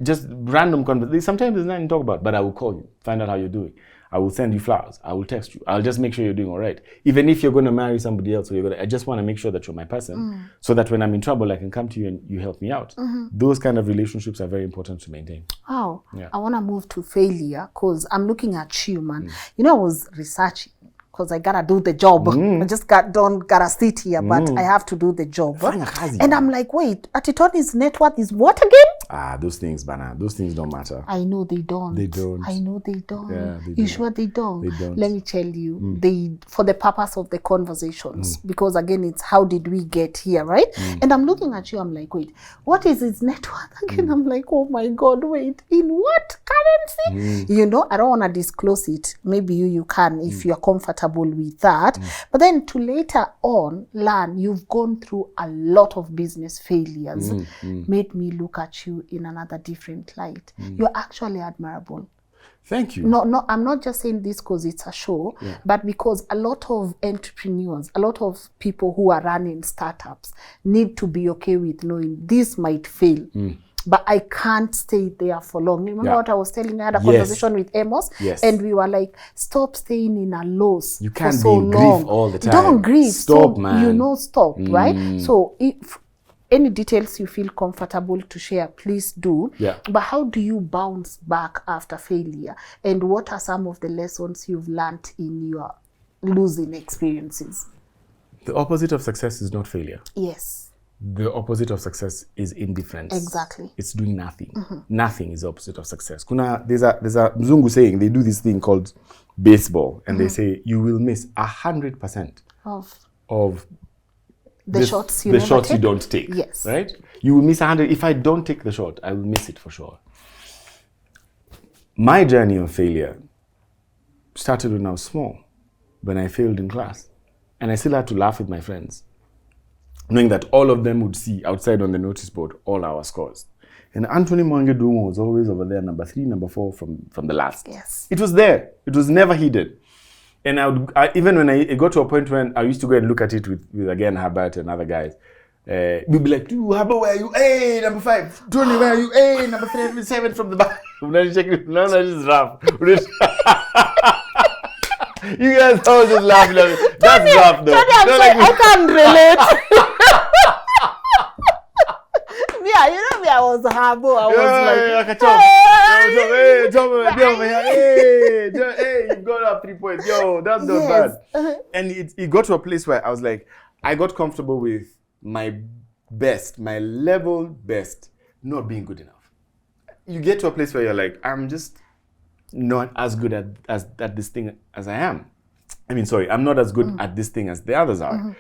Just random conversations. Sometimes there's nothing to talk about, but I will call you, find out how you're doing. I will send you flowers. I will text you. I'll just make sure you're doing all right. Even if you're going to marry somebody else, I just want to make sure that you're my person so that when I'm in trouble, I can come to you and you help me out. Those kind of relationships are very important to maintain. Wow. Yeah. I want to move to failure because I'm looking at you, man. You know, I was researching because I got to do the job. I just gotta sit here, but I have to do the job. And I'm like, wait, Toneen's net worth is what again? Those things, Bana. Those things don't matter. I know they don't. They don't. I know they don't. Yeah, they You don't. sure they don't? They don't. Let me tell you, for the purpose of the conversations, because again, it's how did we get here, right? And I'm looking at you, I'm like, wait, what is his net worth again? I'm like, oh my God, wait, in what currency? You know, I don't want to disclose it. Maybe you can if you're comfortable with that. But then to later on learn, you've gone through a lot of business failures, made me look at you in another different light. You're actually admirable. Thank you. No, I'm not just saying this because it's a show, but because a lot of entrepreneurs, a lot of people who are running startups need to be okay with knowing this might fail. But I can't stay there for long. Remember what I was telling you? I had a conversation with Amos, and we were like, stop staying in a loss you can't for so be in long. grief all the time. Don't grieve. Stop, so, man. Stop, right? So if any details you feel comfortable to share, please do. Yeah. But how do you bounce back after failure? And what are some of the lessons you've learned in your losing experiences? The opposite of success is not failure. Yes. The opposite of success is indifference. Exactly. It's doing nothing. Nothing is the opposite of success. There's a Mzungu saying, they do this thing called baseball, and they say you will miss 100% of the shots you don't take. Yes. Right? You will miss 100. If I don't take the shot, I will miss it for sure. My journey of failure started when I was small, when I failed in class. And I still had to laugh with my friends, knowing that all of them would see outside on the notice board all our scores. And Anthony Mwangedungu was always over there, number 3, number 4 from the last. Yes. It was there. It was never hidden. And even when it got to a point when I used to go and look at it with again, Herbert and other guys, we'd be like, dude, Herbert, where are you? Hey, number 5. Tony, where are you? Hey, number 7 from the back. No, this is rough. You guys all just laughing at me. That's rough, though. I can't relate. I was humble. I was hey, you got up 3 points. Yo, that's not bad. And it got to a place where I was like, I got comfortable with my best, my level best, not being good enough. You get to a place where you're like, I'm just not as good at this thing as I am. I'm not as good at this thing as the others are.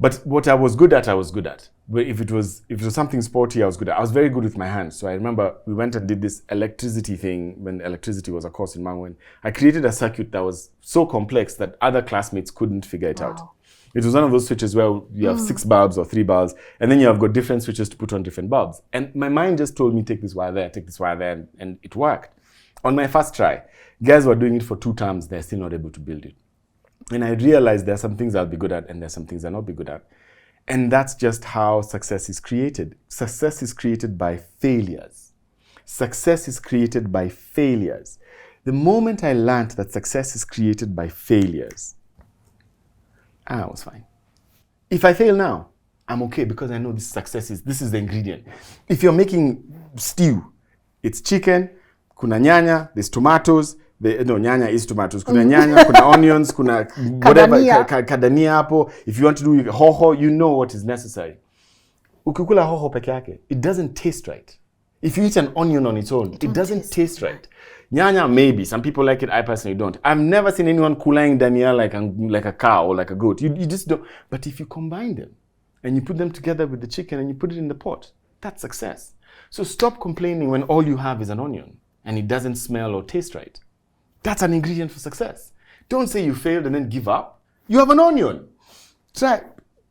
But what I was good at, I was good at. But if it was something sporty, I was good at. I was very good with my hands. So I remember we went and did this electricity thing when electricity was a course in Mangwen. I created a circuit that was so complex that other classmates couldn't figure it out. It was one of those switches where you have 6 bulbs or 3 bulbs, and then you have got different switches to put on different bulbs. And my mind just told me, take this wire there, take this wire there, and it worked. On my first try, guys were doing it for 2 terms, they're still not able to build it. And I realized there are some things I'll be good at and there's some things I'll not be good at. And that's just how success is created. Success is created by failures. Success is created by failures. The moment I learned that success is created by failures, I was fine. If I fail now, I'm okay because I know this is the ingredient. If you're making stew, it's chicken, kuna nyanya, there's tomatoes, nyanya is tomatoes. Kuna nyanya, kuna onions, kuna whatever, kadania hapo. If you want to do hoho, you know what is necessary. Ukikula hoho peke yake, it doesn't taste right. If you eat an onion on its own, it doesn't taste right. Nyanya, maybe. Some people like it, I personally don't. I've never seen anyone kulang dania like a cow or like a goat. You just don't. But if you combine them, and you put them together with the chicken and you put it in the pot, that's success. So stop complaining when all you have is an onion and it doesn't smell or taste right. That's an ingredient for success. Don't say you failed and then give up. You have an onion. Try.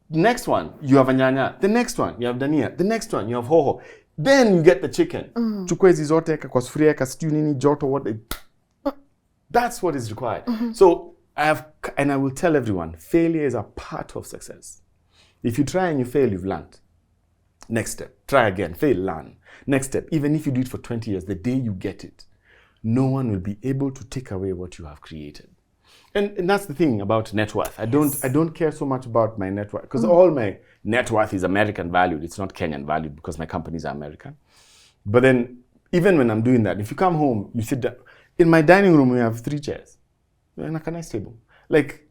Next one, you have a nyanya. The next one, you have dania. The next one, you have hoho. Then you get the chicken. Chukua hizi zote, kwa sufuria, kwa stew nini, joto, what. That's what is required. So I will tell everyone, failure is a part of success. If you try and you fail, you've learned. Next step, try again, fail, learn. Next step, even if you do it for 20 years, the day you get it, no one will be able to take away what you have created. And that's the thing about net worth. I don't care so much about my net worth because all my net worth is American valued. It's not Kenyan valued because my companies are American. But then even when I'm doing that, if you come home, you sit down. In my dining room, we have 3 chairs and a nice table. Like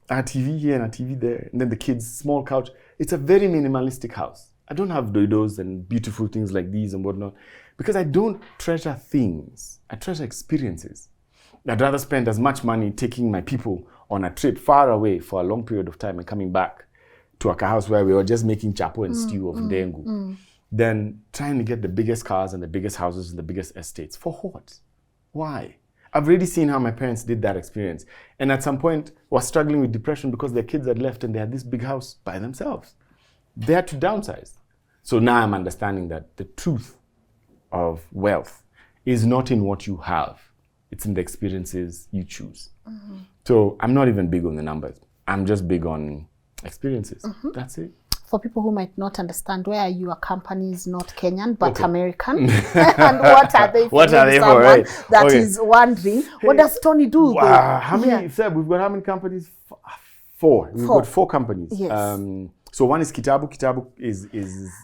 a TV here and a TV there. And then the kids, small couch. It's a very minimalistic house. I don't have doidos and beautiful things like these and whatnot because I don't treasure things. I treasure experiences. I'd rather spend as much money taking my people on a trip far away for a long period of time and coming back to a house where we were just making chapo and stew of Ndengu than trying to get the biggest cars and the biggest houses and the biggest estates. For what? Why? I've already seen how my parents did that experience. And at some point was struggling with depression because their kids had left and they had this big house by themselves. They had to downsize. So now I'm understanding that the truth of wealth is not in what you have. it's in the experiences you choose. So I'm not even big on the numbers. I'm just big on experiences. That's it. For people who might not understand, where your company is not Kenyan but American, and what are they for? What are they for, right? That is wondering, what does Tonee do? Wow. How many, Seb, we've got how many companies? Four. We've got 4 companies. Yes. So one is Kitabu. Kitabu is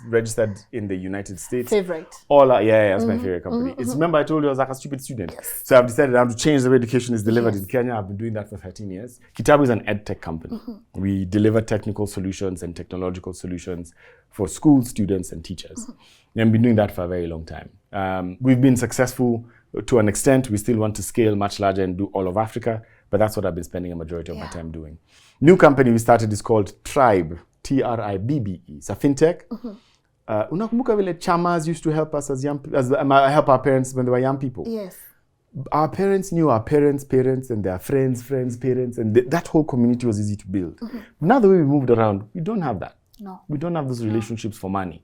registered in the United States. Favorite. That's my favorite company. It's, remember I told you I was like a stupid student. Yes. So I've decided I have to change the way education is delivered in Kenya. I've been doing that for 13 years. Kitabu is an ed tech company. We deliver technical solutions and technological solutions for school students and teachers. And we've been doing that for a very long time. We've been successful to an extent. We still want to scale much larger and do all of Africa, but that's what I've been spending a majority of my time doing. New company we started is called Tribe. TRIBBE. It's a fintech. Unakumbuka vile chamas used to help us help our parents when they were young people. Yes. Our parents knew our parents' parents and their friends' parents, and that whole community was easy to build. Now the way we moved around, we don't have that. No. We don't have those relationships for money.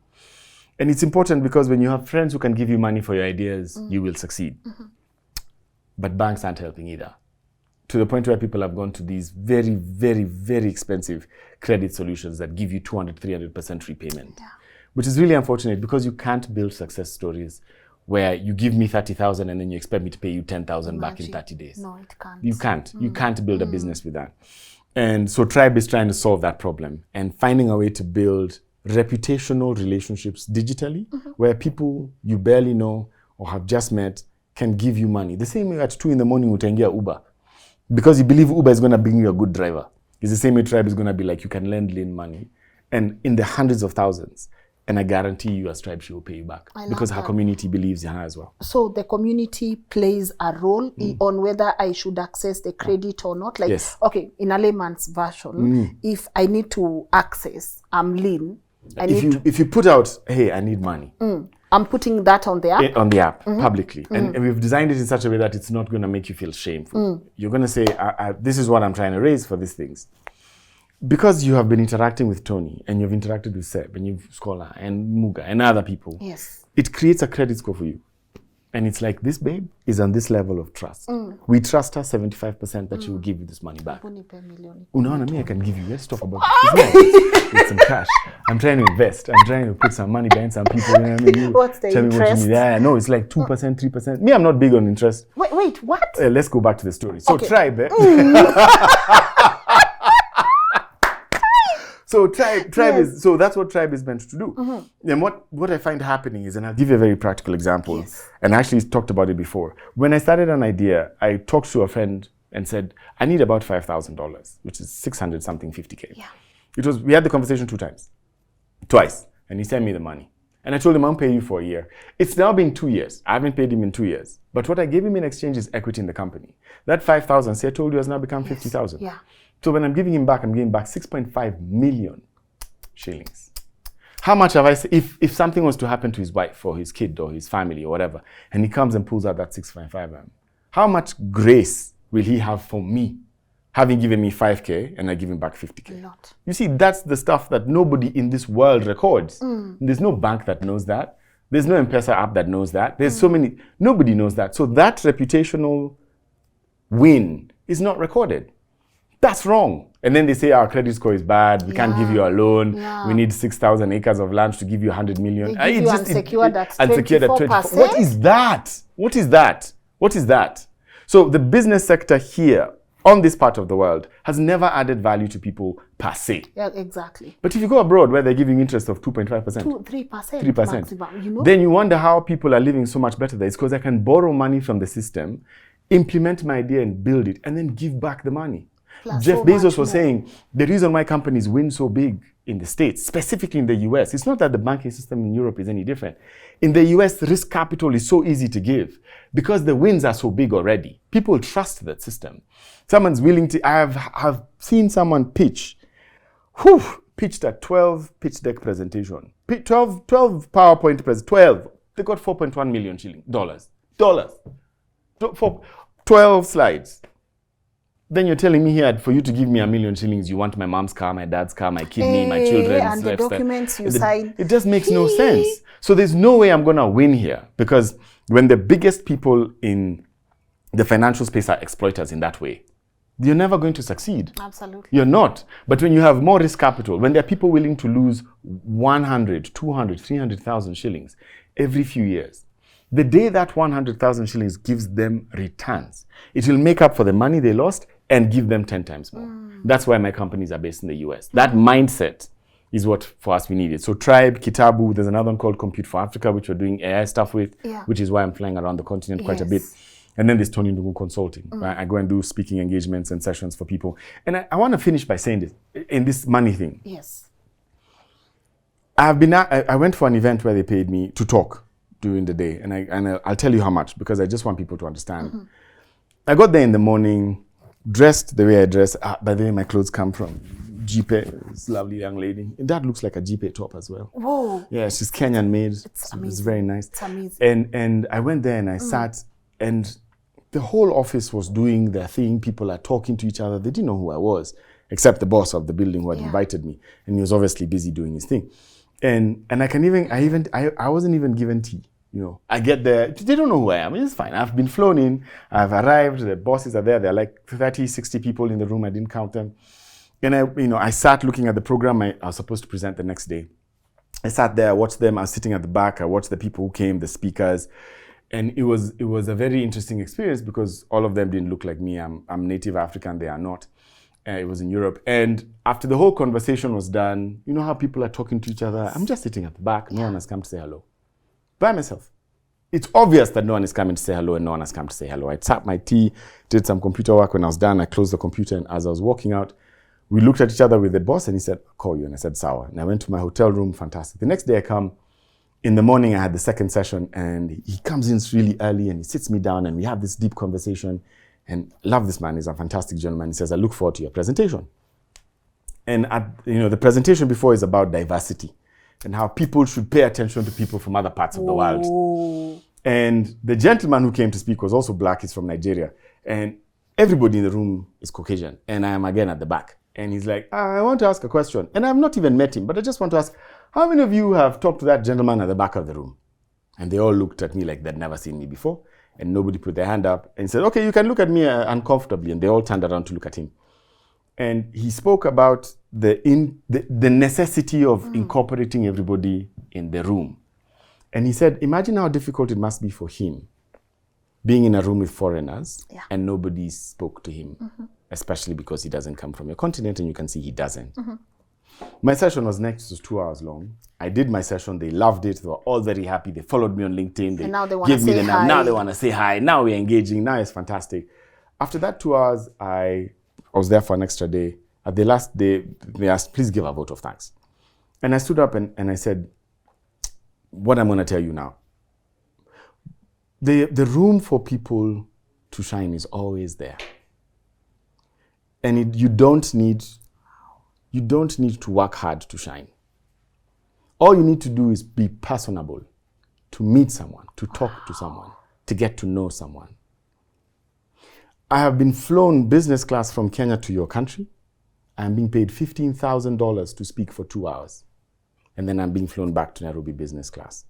And it's important because when you have friends who can give you money for your ideas, you will succeed. But banks aren't helping either. To the point where people have gone to these very, very, very expensive credit solutions that give you 200-300% repayment, which is really unfortunate because you can't build success stories where you give me 30,000 and then you expect me to pay you 10,000 back in 30 days. No, it can't. You can't. You can't build a business with that. And so Tribe is trying to solve that problem and finding a way to build reputational relationships digitally where people you barely know or have just met can give you money. The same way at 2 in the morning utaingia Uber. Because you believe Uber is going to bring you a good driver. It's the same way Tribe is going to be like, you can lend Lynn money. And in the hundreds of thousands. And I guarantee you as Tribe, she will pay you back. Because her community believes in her as well. So the community plays a role on whether I should access the credit or not. Like, okay, in a layman's version, if I need to access, I'm Lynn. If you put out, hey, I need money. I'm putting that on the app? On the app, publicly. And we've designed it in such a way that it's not going to make you feel shameful. You're going to say, this is what I'm trying to raise for these things. Because you have been interacting with Tonee, and you've interacted with Seb, and you've Scholar, and Muga, and other people, it creates a credit score for you. And it's like, this babe is on this level of trust. We trust her 75% that she will give you this money back. Unaona, me, I can give you. Let's talk about it. With some cash. I'm trying to invest. I'm trying to put some money behind some people. You know what I mean? What's the interest? No, it's like 2%, 3%. Me, I'm not big on interest. Wait, what? Let's go back to the story. So Tribe. So Tribe is, so that's what Tribe is meant to do. And what I find happening is, and I'll give you a very practical example, and I actually talked about it before. When I started an idea, I talked to a friend and said, I need about $5,000, which is 600 something 50K. We had the conversation twice, and he sent me the money. And I told him, I'll pay you for a year. It's now been 2 years. I haven't paid him in 2 years. But what I gave him in exchange is equity in the company. That 5,000, say I told you, has now become 50,000. So when I'm giving him back, I'm giving back 6.5 million shillings. How much have I said, if something was to happen to his wife or his kid or his family or whatever, and he comes and pulls out that 6.5, how much grace will he have for me, having given me 5K and I give him back 50K? A lot. You see, that's the stuff that nobody in this world records. There's no bank that knows that. There's no M-Pesa app that knows that. There's so many, nobody knows that. So that reputational win is not recorded. That's wrong. And then they say our credit score is bad. We can't give you a loan. We need 6,000 acres of land to give you 100 million. They give you unsecured at 24%. What is that? What is that? What is that? So the business sector here on this part of the world has never added value to people per se. Yeah, exactly. But if you go abroad where they're giving interest of 2.5%, 3%, maximum, you know? Then you wonder how people are living so much better there. It's because I can borrow money from the system, implement my idea and build it, and then give back the money. Jeff Bezos was saying the reason why companies win so big in the States, specifically in the US, it's not that the banking system in Europe is any different. In the US, risk capital is so easy to give because the wins are so big already. People trust that system. Someone's willing to, I have seen someone pitched a 12 pitch deck presentation. 12 PowerPoint presentations, 12. They got 4.1 million dollars. For 12 slides. Then you're telling me here, for you to give me $1 million, you want my mom's car, my dad's car, my kidney, my children's and the documents you sign. It just makes no sense. So there's no way I'm going to win here, because when the biggest people in the financial space are exploiters in that way, you're never going to succeed. Absolutely. You're not. But when you have more risk capital, when there are people willing to lose 100, 200, 300,000 shillings every few years, the day that 100,000 shillings gives them returns, it will make up for the money they lost and give them 10 times more. That's why my companies are based in the US. That mindset is what for us we needed. So Tribe, Kitabu, there's another one called Compute for Africa, which we're doing AI stuff with, which is why I'm flying around the continent quite a bit. And then there's Tonee Ndungu Consulting. Right? I go and do speaking engagements and sessions for people. And I want to finish by saying this, in this money thing. Yes. I went for an event where they paid me to talk during the day. And I'll tell you how much, because I just want people to understand. I got there in the morning, dressed the way I dress. By the way, my clothes come from Jipe, this lovely young lady. And that looks like a Jipe top as well. Whoa. Yeah, she's Kenyan made. It's amazing. It's very nice. It's amazing. And I went there and I sat, and the whole office was doing their thing. People are talking to each other. They didn't know who I was, except the boss of the building who had invited me. And he was obviously busy doing his thing. And I wasn't even given tea. You know, I get there, they don't know who I am. It's fine. I've been flown in, I've arrived, the bosses are there. There are like 30, 60 people in the room. I didn't count them. And I sat looking at the program I was supposed to present the next day. I sat there, I watched them. I was sitting at the back. I watched the people who came, the speakers. And it was a very interesting experience because all of them didn't look like me. I'm native African, they are not. It was in Europe. And after the whole conversation was done, you know how people are talking to each other? I'm just sitting at the back. No one has come to say hello. By myself. It's obvious that no one is coming to say hello and no one has come to say hello. I tapped my tea, did some computer work. When I was done, I closed the computer, and as I was walking out, we looked at each other with the boss and he said, I'll call you. And I said, Sawa. And I went to my hotel room, fantastic. The next day I come, in the morning I had the second session, and he comes in really early and he sits me down and we have this deep conversation. And I love this man, he's a fantastic gentleman. He says, I look forward to your presentation. And the presentation before is about diversity and how people should pay attention to people from other parts of the world. And the gentleman who came to speak was also black, he's from Nigeria. And everybody in the room is Caucasian. And I am again at the back. And he's like, I want to ask a question. And I've not even met him, but I just want to ask, how many of you have talked to that gentleman at the back of the room? And they all looked at me like they'd never seen me before. And nobody put their hand up and said, okay, you can look at me uncomfortably. And they all turned around to look at him. And he spoke about the necessity of incorporating everybody in the room. And he said, imagine how difficult it must be for him being in a room with foreigners and nobody spoke to him, especially because he doesn't come from your continent, and you can see he doesn't. My session was next to 2 hours long. I did my session. They loved it. They were all very happy. They followed me on LinkedIn. And now they want gave to me say the hi. Now they want to say hi. Now we're engaging. Now it's fantastic. After that 2 hours, I was there for an extra day. At the last day, they asked, please give a vote of thanks. And I stood up and I said, what I'm going to tell you now. The room for people to shine is always there. And you don't need to work hard to shine. All you need to do is be personable, to meet someone, to talk to someone, to get to know someone. I have been flown business class from Kenya to your country. I'm being paid $15,000 to speak for 2 hours. And then I'm being flown back to Nairobi business class.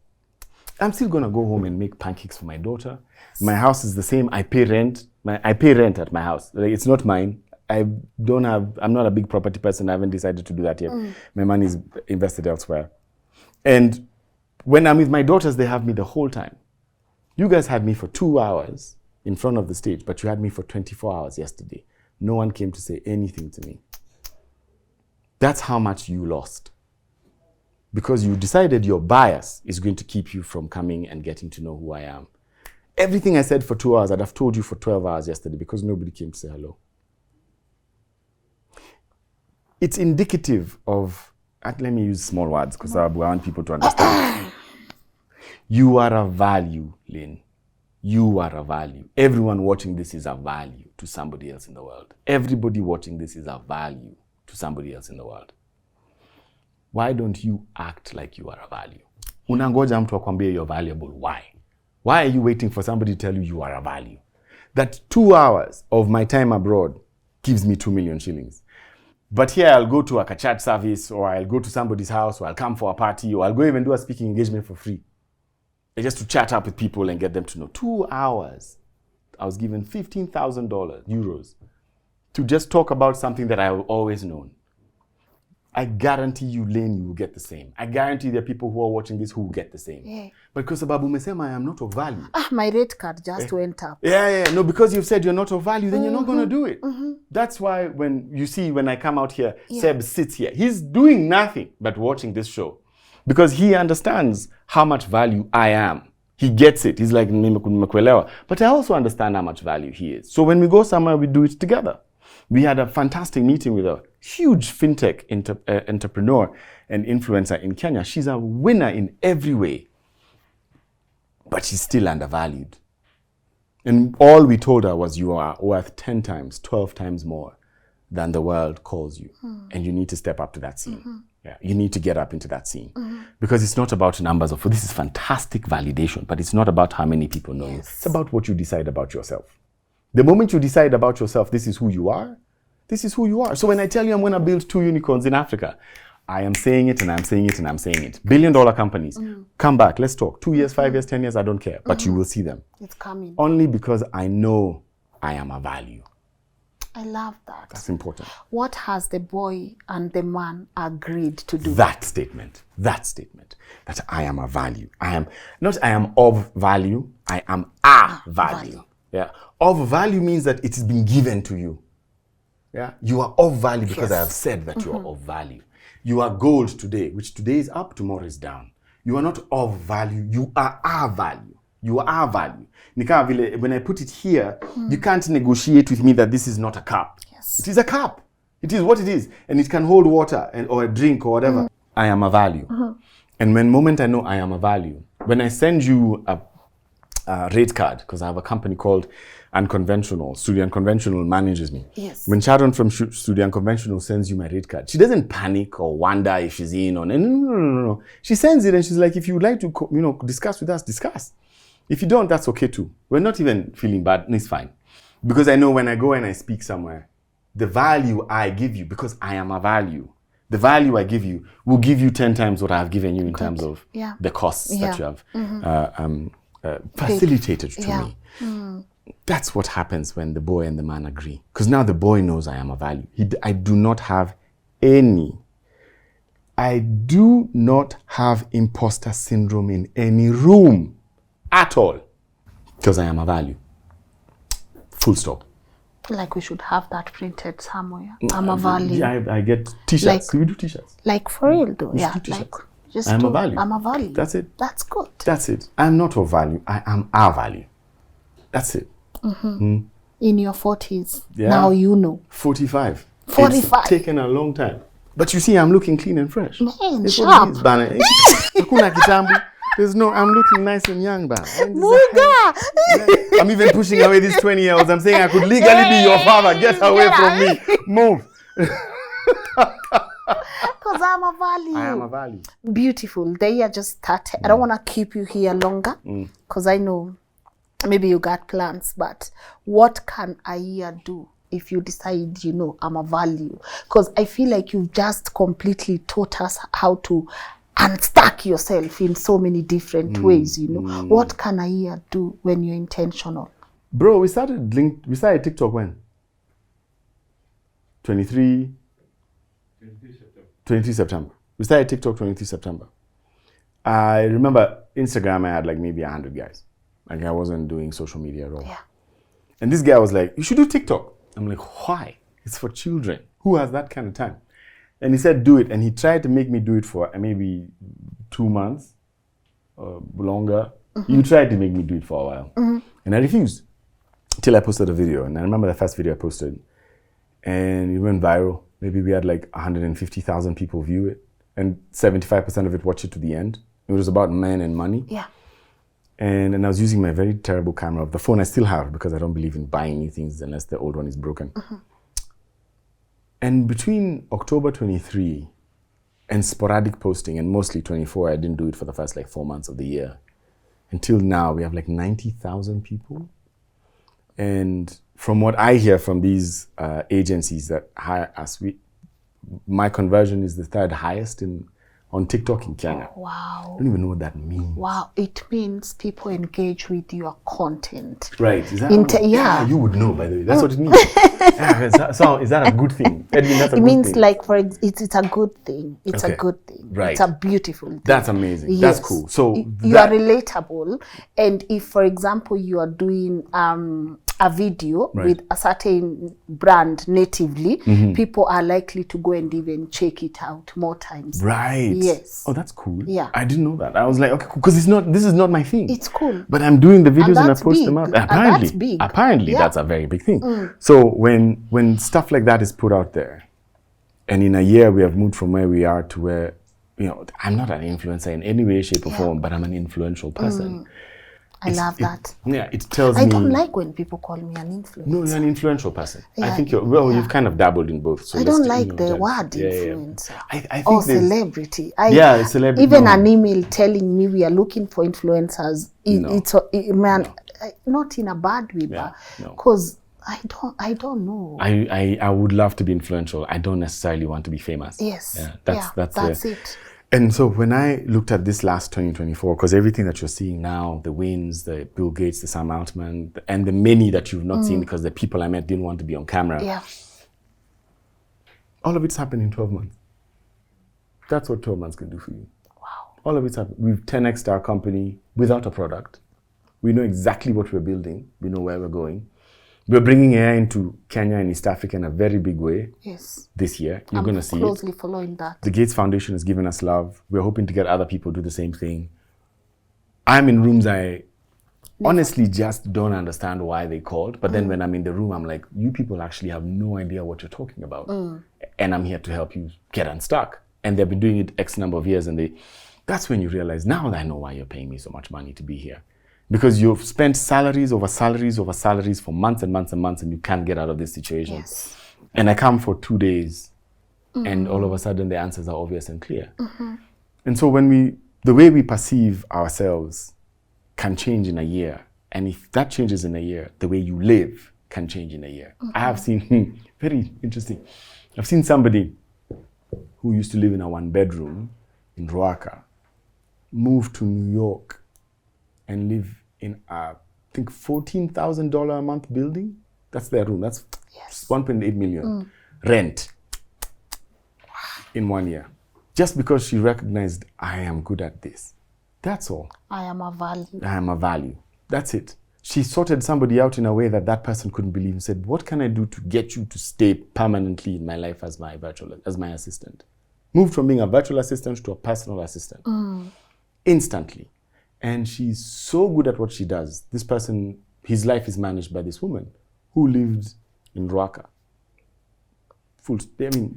I'm still going to go home and make pancakes for my daughter. My house is the same. I pay rent. I pay rent at my house. Like, it's not mine. I'm not a big property person. I haven't decided to do that yet. My money is invested elsewhere. And when I'm with my daughters, they have me the whole time. You guys had me for 2 hours in front of the stage, but you had me for 24 hours yesterday. No one came to say anything to me. That's how much you lost. Because you decided your bias is going to keep you from coming and getting to know who I am. Everything I said for 2 hours, I'd have told you for 12 hours yesterday because nobody came to say hello. It's indicative of, let me use small words because I want people to understand. You are a value, Lynn. You are a value. Everyone watching this is a value to somebody else in the world. Everybody watching this is a value to somebody else in the world. Why don't you act like you are a value? Unangoja mtu akwambie you're valuable. Why? Why are you waiting for somebody to tell you you are a value? That 2 hours of my time abroad gives me 2 million shillings. But here I'll go to a church service, or I'll go to somebody's house, or I'll come for a party, or I'll go even do a speaking engagement for free. Just to chat up with people and get them to know. 2 hours I was given $15,000 euros to just talk about something that I've always known. I guarantee you, Lynn, you will get the same. I guarantee there are people who are watching this who will get the same. Yeah. But because Sababu Mesema, I am not of value. My rate card just went up. Yeah. No, because you've said you're not of value, then you're not going to do it. That's why when I come out here, Seb sits here. He's doing nothing but watching this show because he understands how much value I am. He gets it. He's like, but I also understand how much value he is. So when we go somewhere, we do it together. We had a fantastic meeting with a huge fintech entrepreneur and influencer in Kenya. She's a winner in every way, but she's still undervalued. And all we told her was, you are worth 10 times, 12 times more than the world calls you. And you need to step up to that scene. Yeah, you need to get up into that scene. Because it's not about numbers of, this is fantastic validation, but it's not about how many people know you. It's about what you decide about yourself. The moment you decide about yourself, this is who you are, this is who you are. So when I tell you I'm going to build 2 unicorns in Africa, I am saying it and I'm saying it and I'm saying it. $1 billion companies, come back, let's talk. 2 years, 5 years, 10 years, I don't care. But you will see them. It's coming. Only because I know I am a value. I love that. That's important. What has the boy and the man agreed to do? That statement, that I am a value. I am of value, I am a value. Yeah. Of value means that it has been given to you. Yeah. You are of value because I have said that you are of value. You are gold today, which today is up, tomorrow is down. You are not of value, you are our value. You are our value. When I put it here, you can't negotiate with me that this is not a cup. Yes. It is a cup. It is what it is. And it can hold water or a drink or whatever. I am a value. And when moment I know I am a value, when I send you a rate card, because I have a company called Unconventional, Studio Unconventional manages me. Yes. When Sharon from Studio Unconventional sends you my rate card, she doesn't panic or wonder if she's in or no. She sends it and she's like, if you would like to discuss with us, discuss. If you don't, that's okay too. We're not even feeling bad, it's fine. Because I know when I go and I speak somewhere, the value I give you, because I am a value, the value I give you will give you 10 times what I've given you in terms of the costs that you have facilitated to me. That's what happens when the boy and the man agree. Because now the boy knows I am a value. I do not have imposter syndrome in any room at all. Because I am a value. Full stop. Like we should have that printed somewhere. I'm a value. Yeah, I get t-shirts. Do we do t-shirts? Like for real though. We Yeah. do t-shirts. Like just I'm a value. I'm a value. That's it. That's good. That's it. I'm not of value. I am our value. That's it. In your 40s. Yeah. Now you know. 45. 45. It's taken a long time. But you see, I'm looking clean and fresh. Man, It's sharp. what it is, bana. Hakuna kitambi. I'm looking nice and young, bana. Muga! I'm even pushing away these 20-year-olds. I'm saying I could legally be your father. Get away from me. Move. Because I'm a value. I am a value. Beautiful. The year just started. I don't want to keep you here longer because I know maybe you got plans, but what can a year do if you decide, I'm a value? Because I feel like you've just completely taught us how to unstuck yourself in so many different ways, What can a year do when you're intentional? Bro, we started TikTok when? 23 September. We started TikTok 23 September. I remember Instagram, I had like maybe 100 guys. Like I wasn't doing social media at all. Yeah. And this guy was like, you should do TikTok. I'm like, why? It's for children. Who has that kind of time? And he said, do it. And he tried to make me do it for maybe 2 months or longer. You tried to make me do it for a while. And I refused till I posted a video. And I remember the first video I posted and it went viral. Maybe we had like 150,000 people view it and 75% of it watched it to the end. It was about men and money. Yeah. And I was using my very terrible camera of the phone I still have because I don't believe in buying new things unless the old one is broken. And between October 23 and sporadic posting and mostly 24, I didn't do it for the first like 4 months of the year. Until now, we have like 90,000 people. And from what I hear from these agencies that hire us, my conversion is the third highest in on TikTok in Kenya. Wow. I don't even know what that means. Wow. It means people engage with your content. Right. Is that yeah. You would know, by the way. That's what it means. So is that a good thing? That's a it good means thing. like it's a good thing. It's a good thing. Right. It's a beautiful thing. That's amazing. Yes. That's cool. So you are relatable, and if, for example, you are doing a video with a certain brand natively, people are likely to go and even check it out more times. Right. Yes. Oh, that's cool. Yeah. I didn't know that. I was like, okay, because this is not my thing. It's cool. But I'm doing the videos and I post big. them out. And Apparently, that's big. apparently Yeah. that's a very big thing. So when stuff like that is put out there, and in a year we have moved from where we are to where, I'm not an influencer in any way, shape or form, but I'm an influential person. I love that. It tells me... I don't like when people call me an influencer. No, you're an influential person. Yeah, I think you've kind of dabbled in both. So I don't like the word influencer. I think or celebrity. Celebrity. Even an email telling me we are looking for influencers, not in a bad way, because I don't know. I would love to be influential. I don't necessarily want to be famous. Yes. Yeah, that's it. And so when I looked at this last 2024, because everything that you're seeing now, the wins, the Bill Gates, the Sam Altman, and the many that you've not seen because the people I met didn't want to be on camera. Yeah. All of it's happened in 12 months. That's what 12 months can do for you. Wow. All of it's happened. We've 10x'd our company without a product. We know exactly what we're building. We know where we're going. We're bringing AI into Kenya and East Africa in a very big way. Yes. This year. You're going to see closely following that. The Gates Foundation has given us love. We're hoping to get other people to do the same thing. I'm in rooms I honestly just don't understand why they called. But then when I'm in the room, I'm like, you people actually have no idea what you're talking about. And I'm here to help you get unstuck. And they've been doing it X number of years. And that's when you realize, now that I know why you're paying me so much money to be here. Because you've spent salaries over salaries over salaries for months and months and months, and you can't get out of this situation. Yes. And I come for 2 days, and all of a sudden the answers are obvious and clear. And so the way we perceive ourselves can change in a year. And if that changes in a year, the way you live can change in a year. I have seen, very interesting, I've seen somebody who used to live in a 1-bedroom in Ruaka, move to New York, and live in a, I think, $14,000 a month building. That's their room. That's 1.8 million. Rent in 1 year. Just because she recognized, I am good at this. That's all. I am a value. I am a value. That's it. She sorted somebody out in a way that person couldn't believe and said, what can I do to get you to stay permanently in my life as my assistant? Moved from being a virtual assistant to a personal assistant. Instantly. And she's so good at what she does. This person, his life is managed by this woman who lives in Ruaka.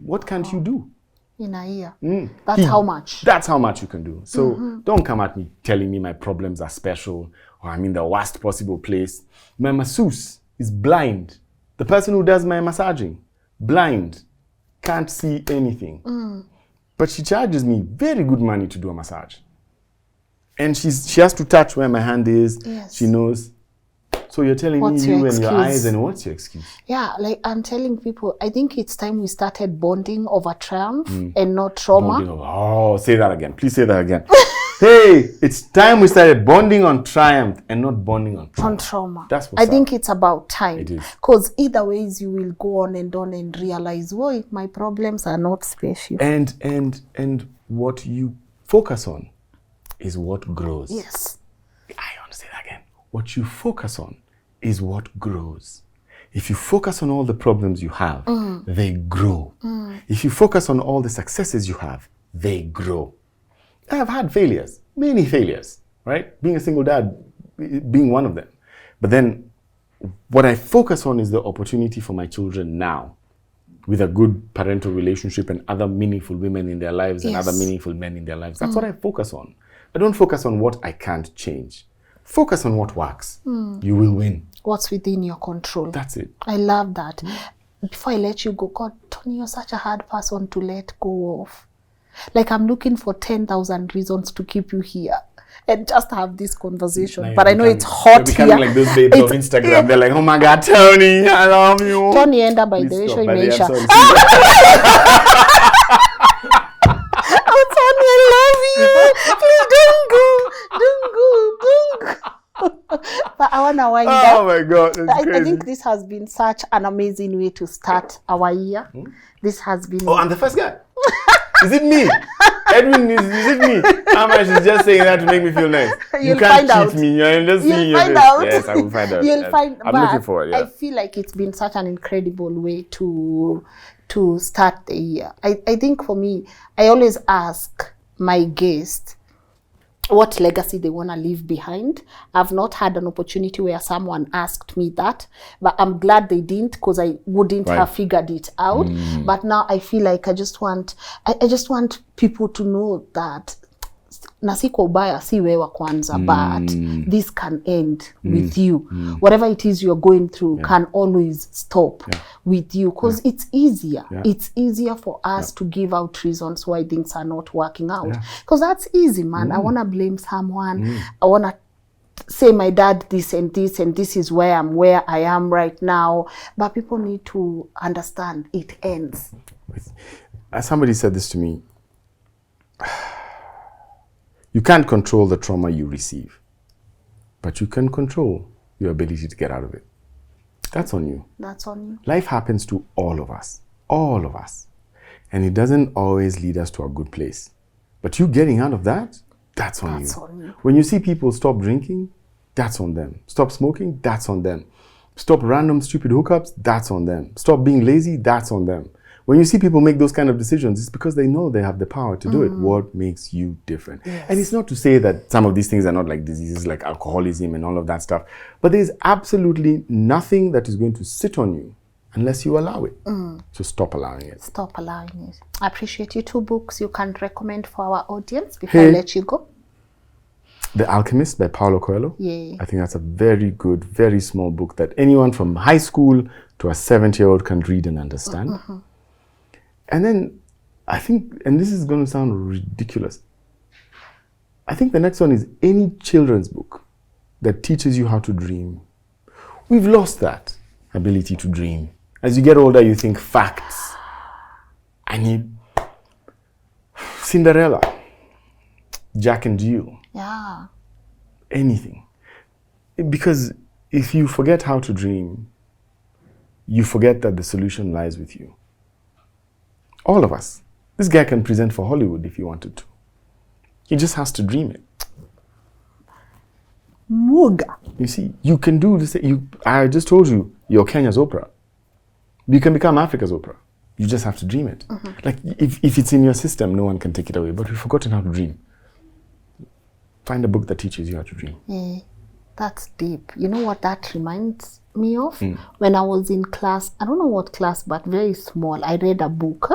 What can't you do? In a year. That's how much. That's how much you can do. So don't come at me telling me my problems are special or I'm in the worst possible place. My masseuse is blind. The person who does my massaging, blind, can't see anything. But she charges me very good money to do a massage. And she has to touch where my hand is. Yes. She knows. So you're telling me you and your eyes, and what's your excuse? Yeah, like I'm telling people, I think it's time we started bonding over triumph and not trauma. Say that again. Please say that again. Hey, it's time we started bonding on triumph and not bonding on trauma. On trauma. That's what's I think it's about time. It is. Because either ways you will go on and realize, whoa, my problems are not special. And what you focus on is what grows. Yes. I want to say that again. What you focus on is what grows. If you focus on all the problems you have, they grow. If you focus on all the successes you have, they grow. I have had failures, many failures, right? Being a single dad, being one of them. But then what I focus on is the opportunity for my children now, with a good parental relationship and other meaningful women in their lives and other meaningful men in their lives. That's what I focus on. I don't focus on what I can't change. Focus on what works. You will win. What's within your control. That's it. I love that. Before I let you go, God, Tonee, you're such a hard person to let go of. Like, I'm looking for 10,000 reasons to keep you here and just have this conversation. But I know it's hot here. You're becoming like those babes on Instagram. They're like, oh my God, Tonee, I love you. Tonee Enda, by the way, show Imeisha. Oh, Tony, I love you. Please don't go. But I want to wind up. Oh my God, that's crazy. I think this has been such an amazing way to start our year. This has been... Oh, I'm the first guy. Is it me? Edwin, is it me? Amash is just saying that to make me feel nice. You'll you can't find cheat out. me. You're just seeing You'll your find face. out. Yes, I will find out. You'll Yes. find. I'm but looking forward. Yeah. I feel like it's been such an incredible way to start the year. I think for me, I always ask my guests what legacy they want to leave behind. I've not had an opportunity where someone asked me that, but I'm glad they didn't, because I wouldn't have figured it out. But now I feel like I just want people to know that na siko ubaya si wewe kwanza, but this can end with you. Whatever it is you're going through can always stop with you, because it's easier. It's easier for us to give out reasons why things are not working out, because that's easy, man. I want to blame someone. I want to say my dad this and this, and this is where I am right now. But people need to understand it ends. As somebody said this to me, you can't control the trauma you receive, but you can control your ability to get out of it. That's on you. That's on you. Life happens to all of us. All of us. And it doesn't always lead us to a good place. But you getting out of that, that's on you. When you see people stop drinking, that's on them. Stop smoking, that's on them. Stop random stupid hookups, that's on them. Stop being lazy, that's on them. When you see people make those kind of decisions, it's because they know they have the power to do it. What makes you different? Yes. And it's not to say that some of these things are not like diseases like alcoholism and all of that stuff, but there's absolutely nothing that is going to sit on you unless you allow it. So stop allowing it. Stop allowing it. I appreciate you. 2 books you can recommend for our audience before I let you go. The Alchemist by Paulo Coelho. Yeah. I think that's a very good, very small book that anyone from high school to a 70-year-old can read and understand. And then I think, and this is going to sound ridiculous, I think the next one is any children's book that teaches you how to dream. We've lost that ability to dream. As you get older, you think facts. I need Cinderella, Jack and Jill. Yeah. Anything. Because if you forget how to dream, you forget that the solution lies with you. All of us. This guy can present for Hollywood if he wanted to. He just has to dream it. Muga. You see, you can do this. I just told you, you're Kenya's Oprah. You can become Africa's Oprah. You just have to dream it. Like, if it's in your system, no one can take it away. But we've forgotten how to dream. Find a book that teaches you how to dream. Yeah, that's deep. You know what that reminds me of? When I was in class, I don't know what class, but very small, I read a book,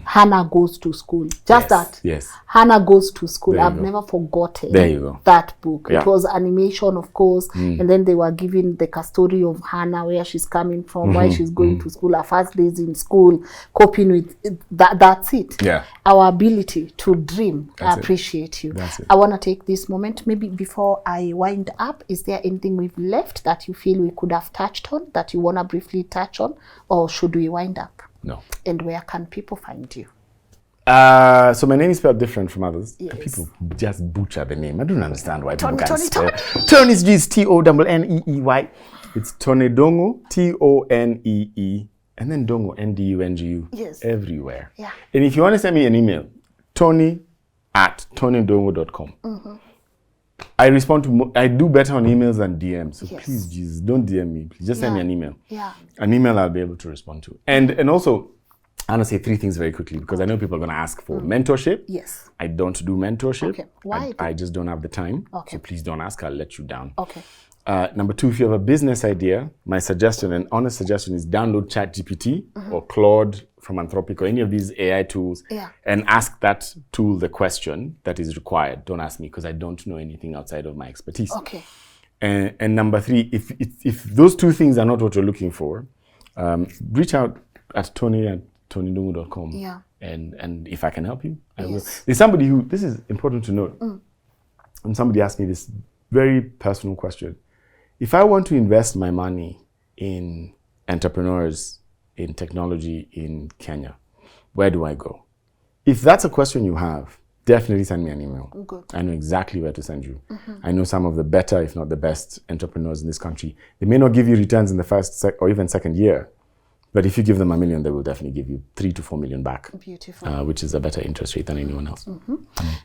Hannah Goes to School. Just that. Yes. Hannah Goes to School. There you I've go. never forgotten There you go. that book. Yeah. It was animation, of course, and then they were giving the story of Hannah, where she's coming from, why she's going to school, her first days in school, coping with it. That's it. Yeah. Our ability to dream. That's I appreciate you. That's it. I want to take this moment, maybe before I wind up, is there anything we've left that you feel we could have touched on, that you want to briefly touch on, or should we wind up? No. And where can people find you? So my name is spelled different from others. Yes. People just butcher the name. I don't understand why people Tonee, can't Tonee, spell. Tonee is Tonneey. It's Tone Ndungu, Tonee, and then Ndungu, Ndungu. Yes. Everywhere. Yeah. And if you want to send me an email, Tony@ToneeNdungu.com. I respond to, I do better on emails than DMs. So please, Jesus, don't DM me. Please just send me an email. Yeah. An email I'll be able to respond to. And also, I want to say 3 things very quickly, because I know people are going to ask for mentorship. Yes. I don't do mentorship. Okay. Why? I just don't have the time. Okay. So please don't ask. I'll let you down. Okay. Number 2, if you have a business idea, my suggestion, and honest suggestion, is download ChatGPT or Claude from Anthropic or any of these AI tools and ask that tool the question that is required. Don't ask me, because I don't know anything outside of my expertise. Okay. And number 3, if those 2 things are not what you're looking for, reach out at Tony@ToneeNdungu.com. Yeah. And if I can help you, I will. There's somebody who, this is important to note, and somebody asked me this very personal question. If I want to invest my money in entrepreneurs, in technology in Kenya, where do I go? if that's a question you have, definitely send me an email. Good. I know exactly where to send you. I know some of the better, if not the best, entrepreneurs in this country. They may not give you returns in the first or even second year, but if you give them $1 million, they will definitely give you 3 to 4 million back. Beautiful. Which is a better interest rate than anyone else.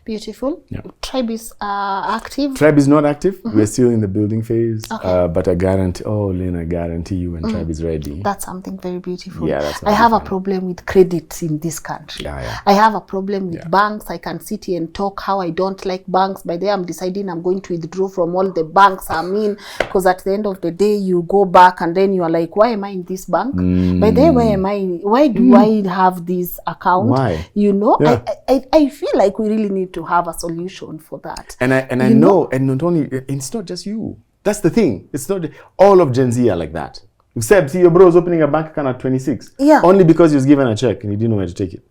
Beautiful. Yeah. Tribe is active. Tribe is not active. We're still in the building phase. But I guarantee, Lynn, I guarantee you when Tribe is ready. That's something very beautiful. Yeah, that's I have a problem with credit in this country. Yeah. I have a problem with banks. I can sit here and talk how I don't like banks. By the way, I'm deciding I'm going to withdraw from all the banks I'm in, because at the end of the day, you go back and then you're like, why am I in this bank? By the way, where am I? Why do I have this account? Why? You know, Yeah. I feel like we really need to have a solution for that. And I know, and not only, it's not just you. That's the thing. It's not, all of Gen Z are like that. Except, see, your bro is opening a bank account at 26. Yeah. Only because he was given a check and he didn't know where to take it.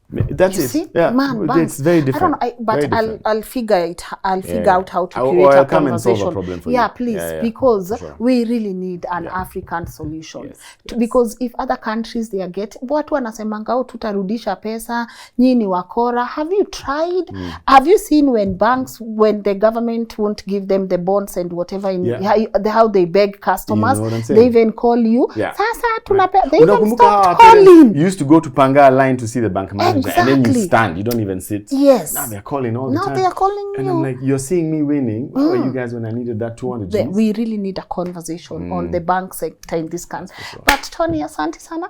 That's You it. see, Yeah. man, It's very different. I don't know, Very but different. I'll figure it. I'll figure out how to Or create I'll a come and solve a conversation. problem for Yeah, you. please, Yeah, because for sure. we really need an African solution. Yes, Because if other countries they are getting, watu wanasemanga tutarudisha pesa, nyinyi wakora. Have you tried? Have you seen when the government won't give them the bonds and whatever how they beg customers? You know what I'm saying? They even call you. Yeah. Sasa tunape. They even Unakumbuka stop our parents calling. used to go to Panga line to see the bank manager, and then you Exactly. stand. You don't even sit. Yes. Now they're calling all the Now time. they are calling and you. I'm like, you're seeing me winning. Where were you guys when I needed that 200 Gs? We really need a conversation on the bank sector in this country. But Tony, asante sana.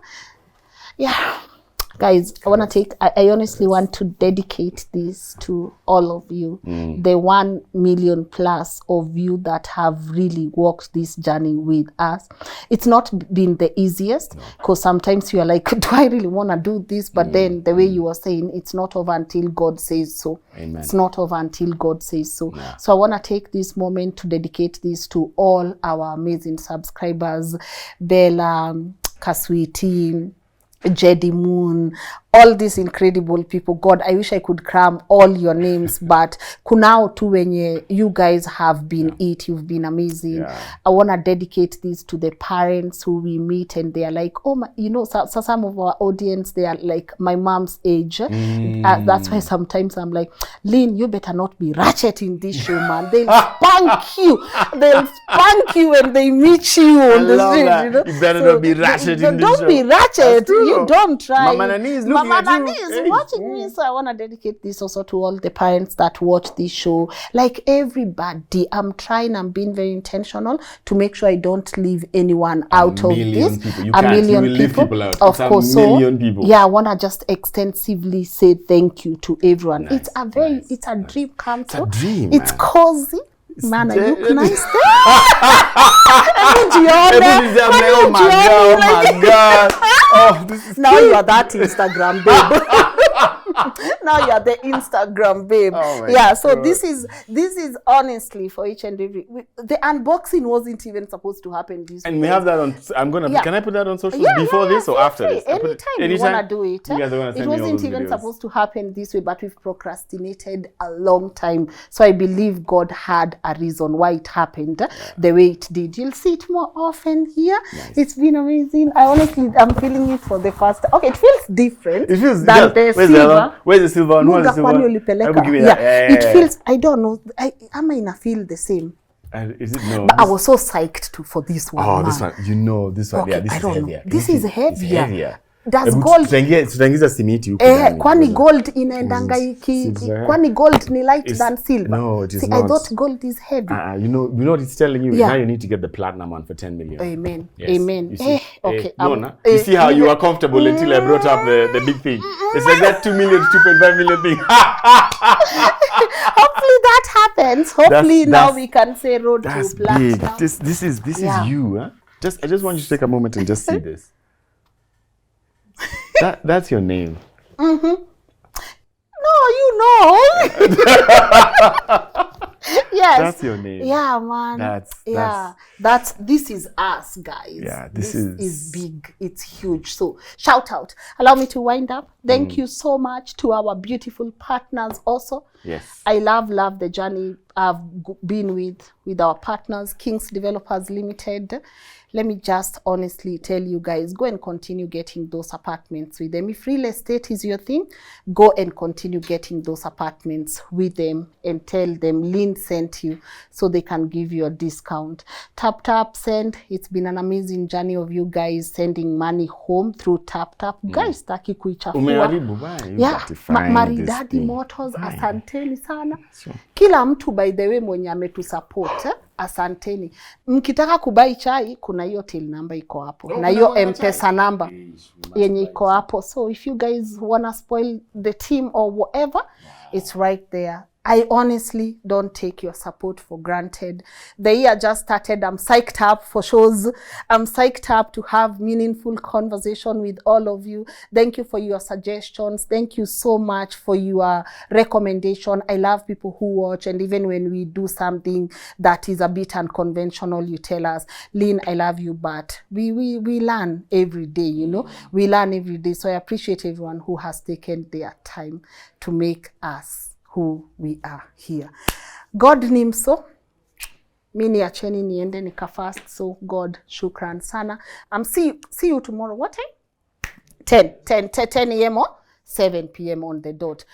Yeah. Guys, I honestly want to dedicate this to all of you. The 1 million plus of you that have really walked this journey with us. It's not been the easiest, because sometimes you are like, do I really want to do this? But then the way you were saying, it's not over until God says so. Amen. It's not over until God says so. Yeah. So I want to take this moment to dedicate this to all our amazing subscribers, Bella, Kaswiti, Jedi Moon, all these incredible people. God, I wish I could cram all your names, but kunao tu wenye you guys have been you've been amazing. I want to dedicate this to the parents who we meet and they are like, oh my, you know, so some of our audience, they are like my mom's age. That's why sometimes I'm like, Lynn, you better not be ratchet in this show, man. They'll spank you. They'll spank you when they meet you on the street. That. You know? You better not be ratchet in this show. Don't be ratchet. You don't try. Mama Nani is looking Mama at you. Nani is watching me. So I want to dedicate this also to all the parents that watch this show. Like everybody, I'm being very intentional to make sure I don't leave anyone out of this. People. You a can't. million You will leave people. out. Of it's course. A million people. Yeah, I want to just extensively say thank you to everyone. Nice, it's a it's a dream come true. It's a dream, It's man. cozy. Man, I look nice there. Oh my God. Oh, this is now cute. you are that Instagram babe. Now you are the Instagram babe. Oh yeah, so God. this is honestly for each and every. The unboxing wasn't even supposed to happen this And way. we have that on. Can I put that on socials before this or feel after free. this? Anytime you want to do it. You guys are gonna send It me all wasn't those even videos. supposed to happen this way, but we've procrastinated a long time. So I believe God had a reason why it happened the way it did. You'll see it more often here. Nice. It's been amazing. I'm feeling it for the first time. Okay, it feels different It feels than the silver. Where's the silver one? Where's the silver? It feels, I don't know, I might not feel the same. Is it no? But I was so psyched for this one. Oh, man. this one. You know, this one. Okay, Yeah, this I is don't heavier. know. This is heavier. It's heavier. Does gold tutaingiza simiti huko ndani. kwani gold inaendanga kwani gold ni light than silver? No, it is See, not. I thought gold is heavy. You know what it's telling you? Yeah. Now you need to get the platinum one for 10 million. Amen. Yes. Amen. You see, Okay. you see how you are comfortable until I brought up the big thing. It's like that 2 million to 2.5 million thing. Hopefully that happens. Hopefully now we can say road to platinum. Big. This is you, huh? I just want you to take a moment and just see this. That's your name. No, you know. Yes. That's your name. Yeah, man. This is us, guys. Yeah, this is big. It's huge. So shout out. Allow me to wind up. Thank you so much to our beautiful partners also. Yes. I love the journey I've been with our partners, Kings Developers Limited. Let me just honestly tell you guys, go and continue getting those apartments with them. If real estate is your thing, go and continue getting those apartments with them and tell them Lynn sent you so they can give you a discount. Tap, send. It's been an amazing journey of you guys sending money home through Tap. Guys, taki kuichafua. Yeah, Maridadi Motors, asanteni sana. Sure. Kila mtu by the way mwenye ametusupport, asanteni. Mkitaka kubai chai, kuna hiyo till number iko hapo. Na hiyo M-Pesa number yenye iko hapo. So if you guys wanna spoil the team or whatever, it's right there. I honestly don't take your support for granted. The year just started. I'm psyched up for shows. I'm psyched up to have meaningful conversation with all of you. Thank you for your suggestions. Thank you so much for your recommendation. I love people who watch, and even when we do something that is a bit unconventional, you tell us, Lynn, I love you, but we learn every day, you know. We learn every day. So I appreciate everyone who has taken their time to make us who we are here. God nimso. Mini acheni niende nikafast. So God, shukran sana. See you tomorrow. What time? 10 a.m. or 7 p.m. on the dot.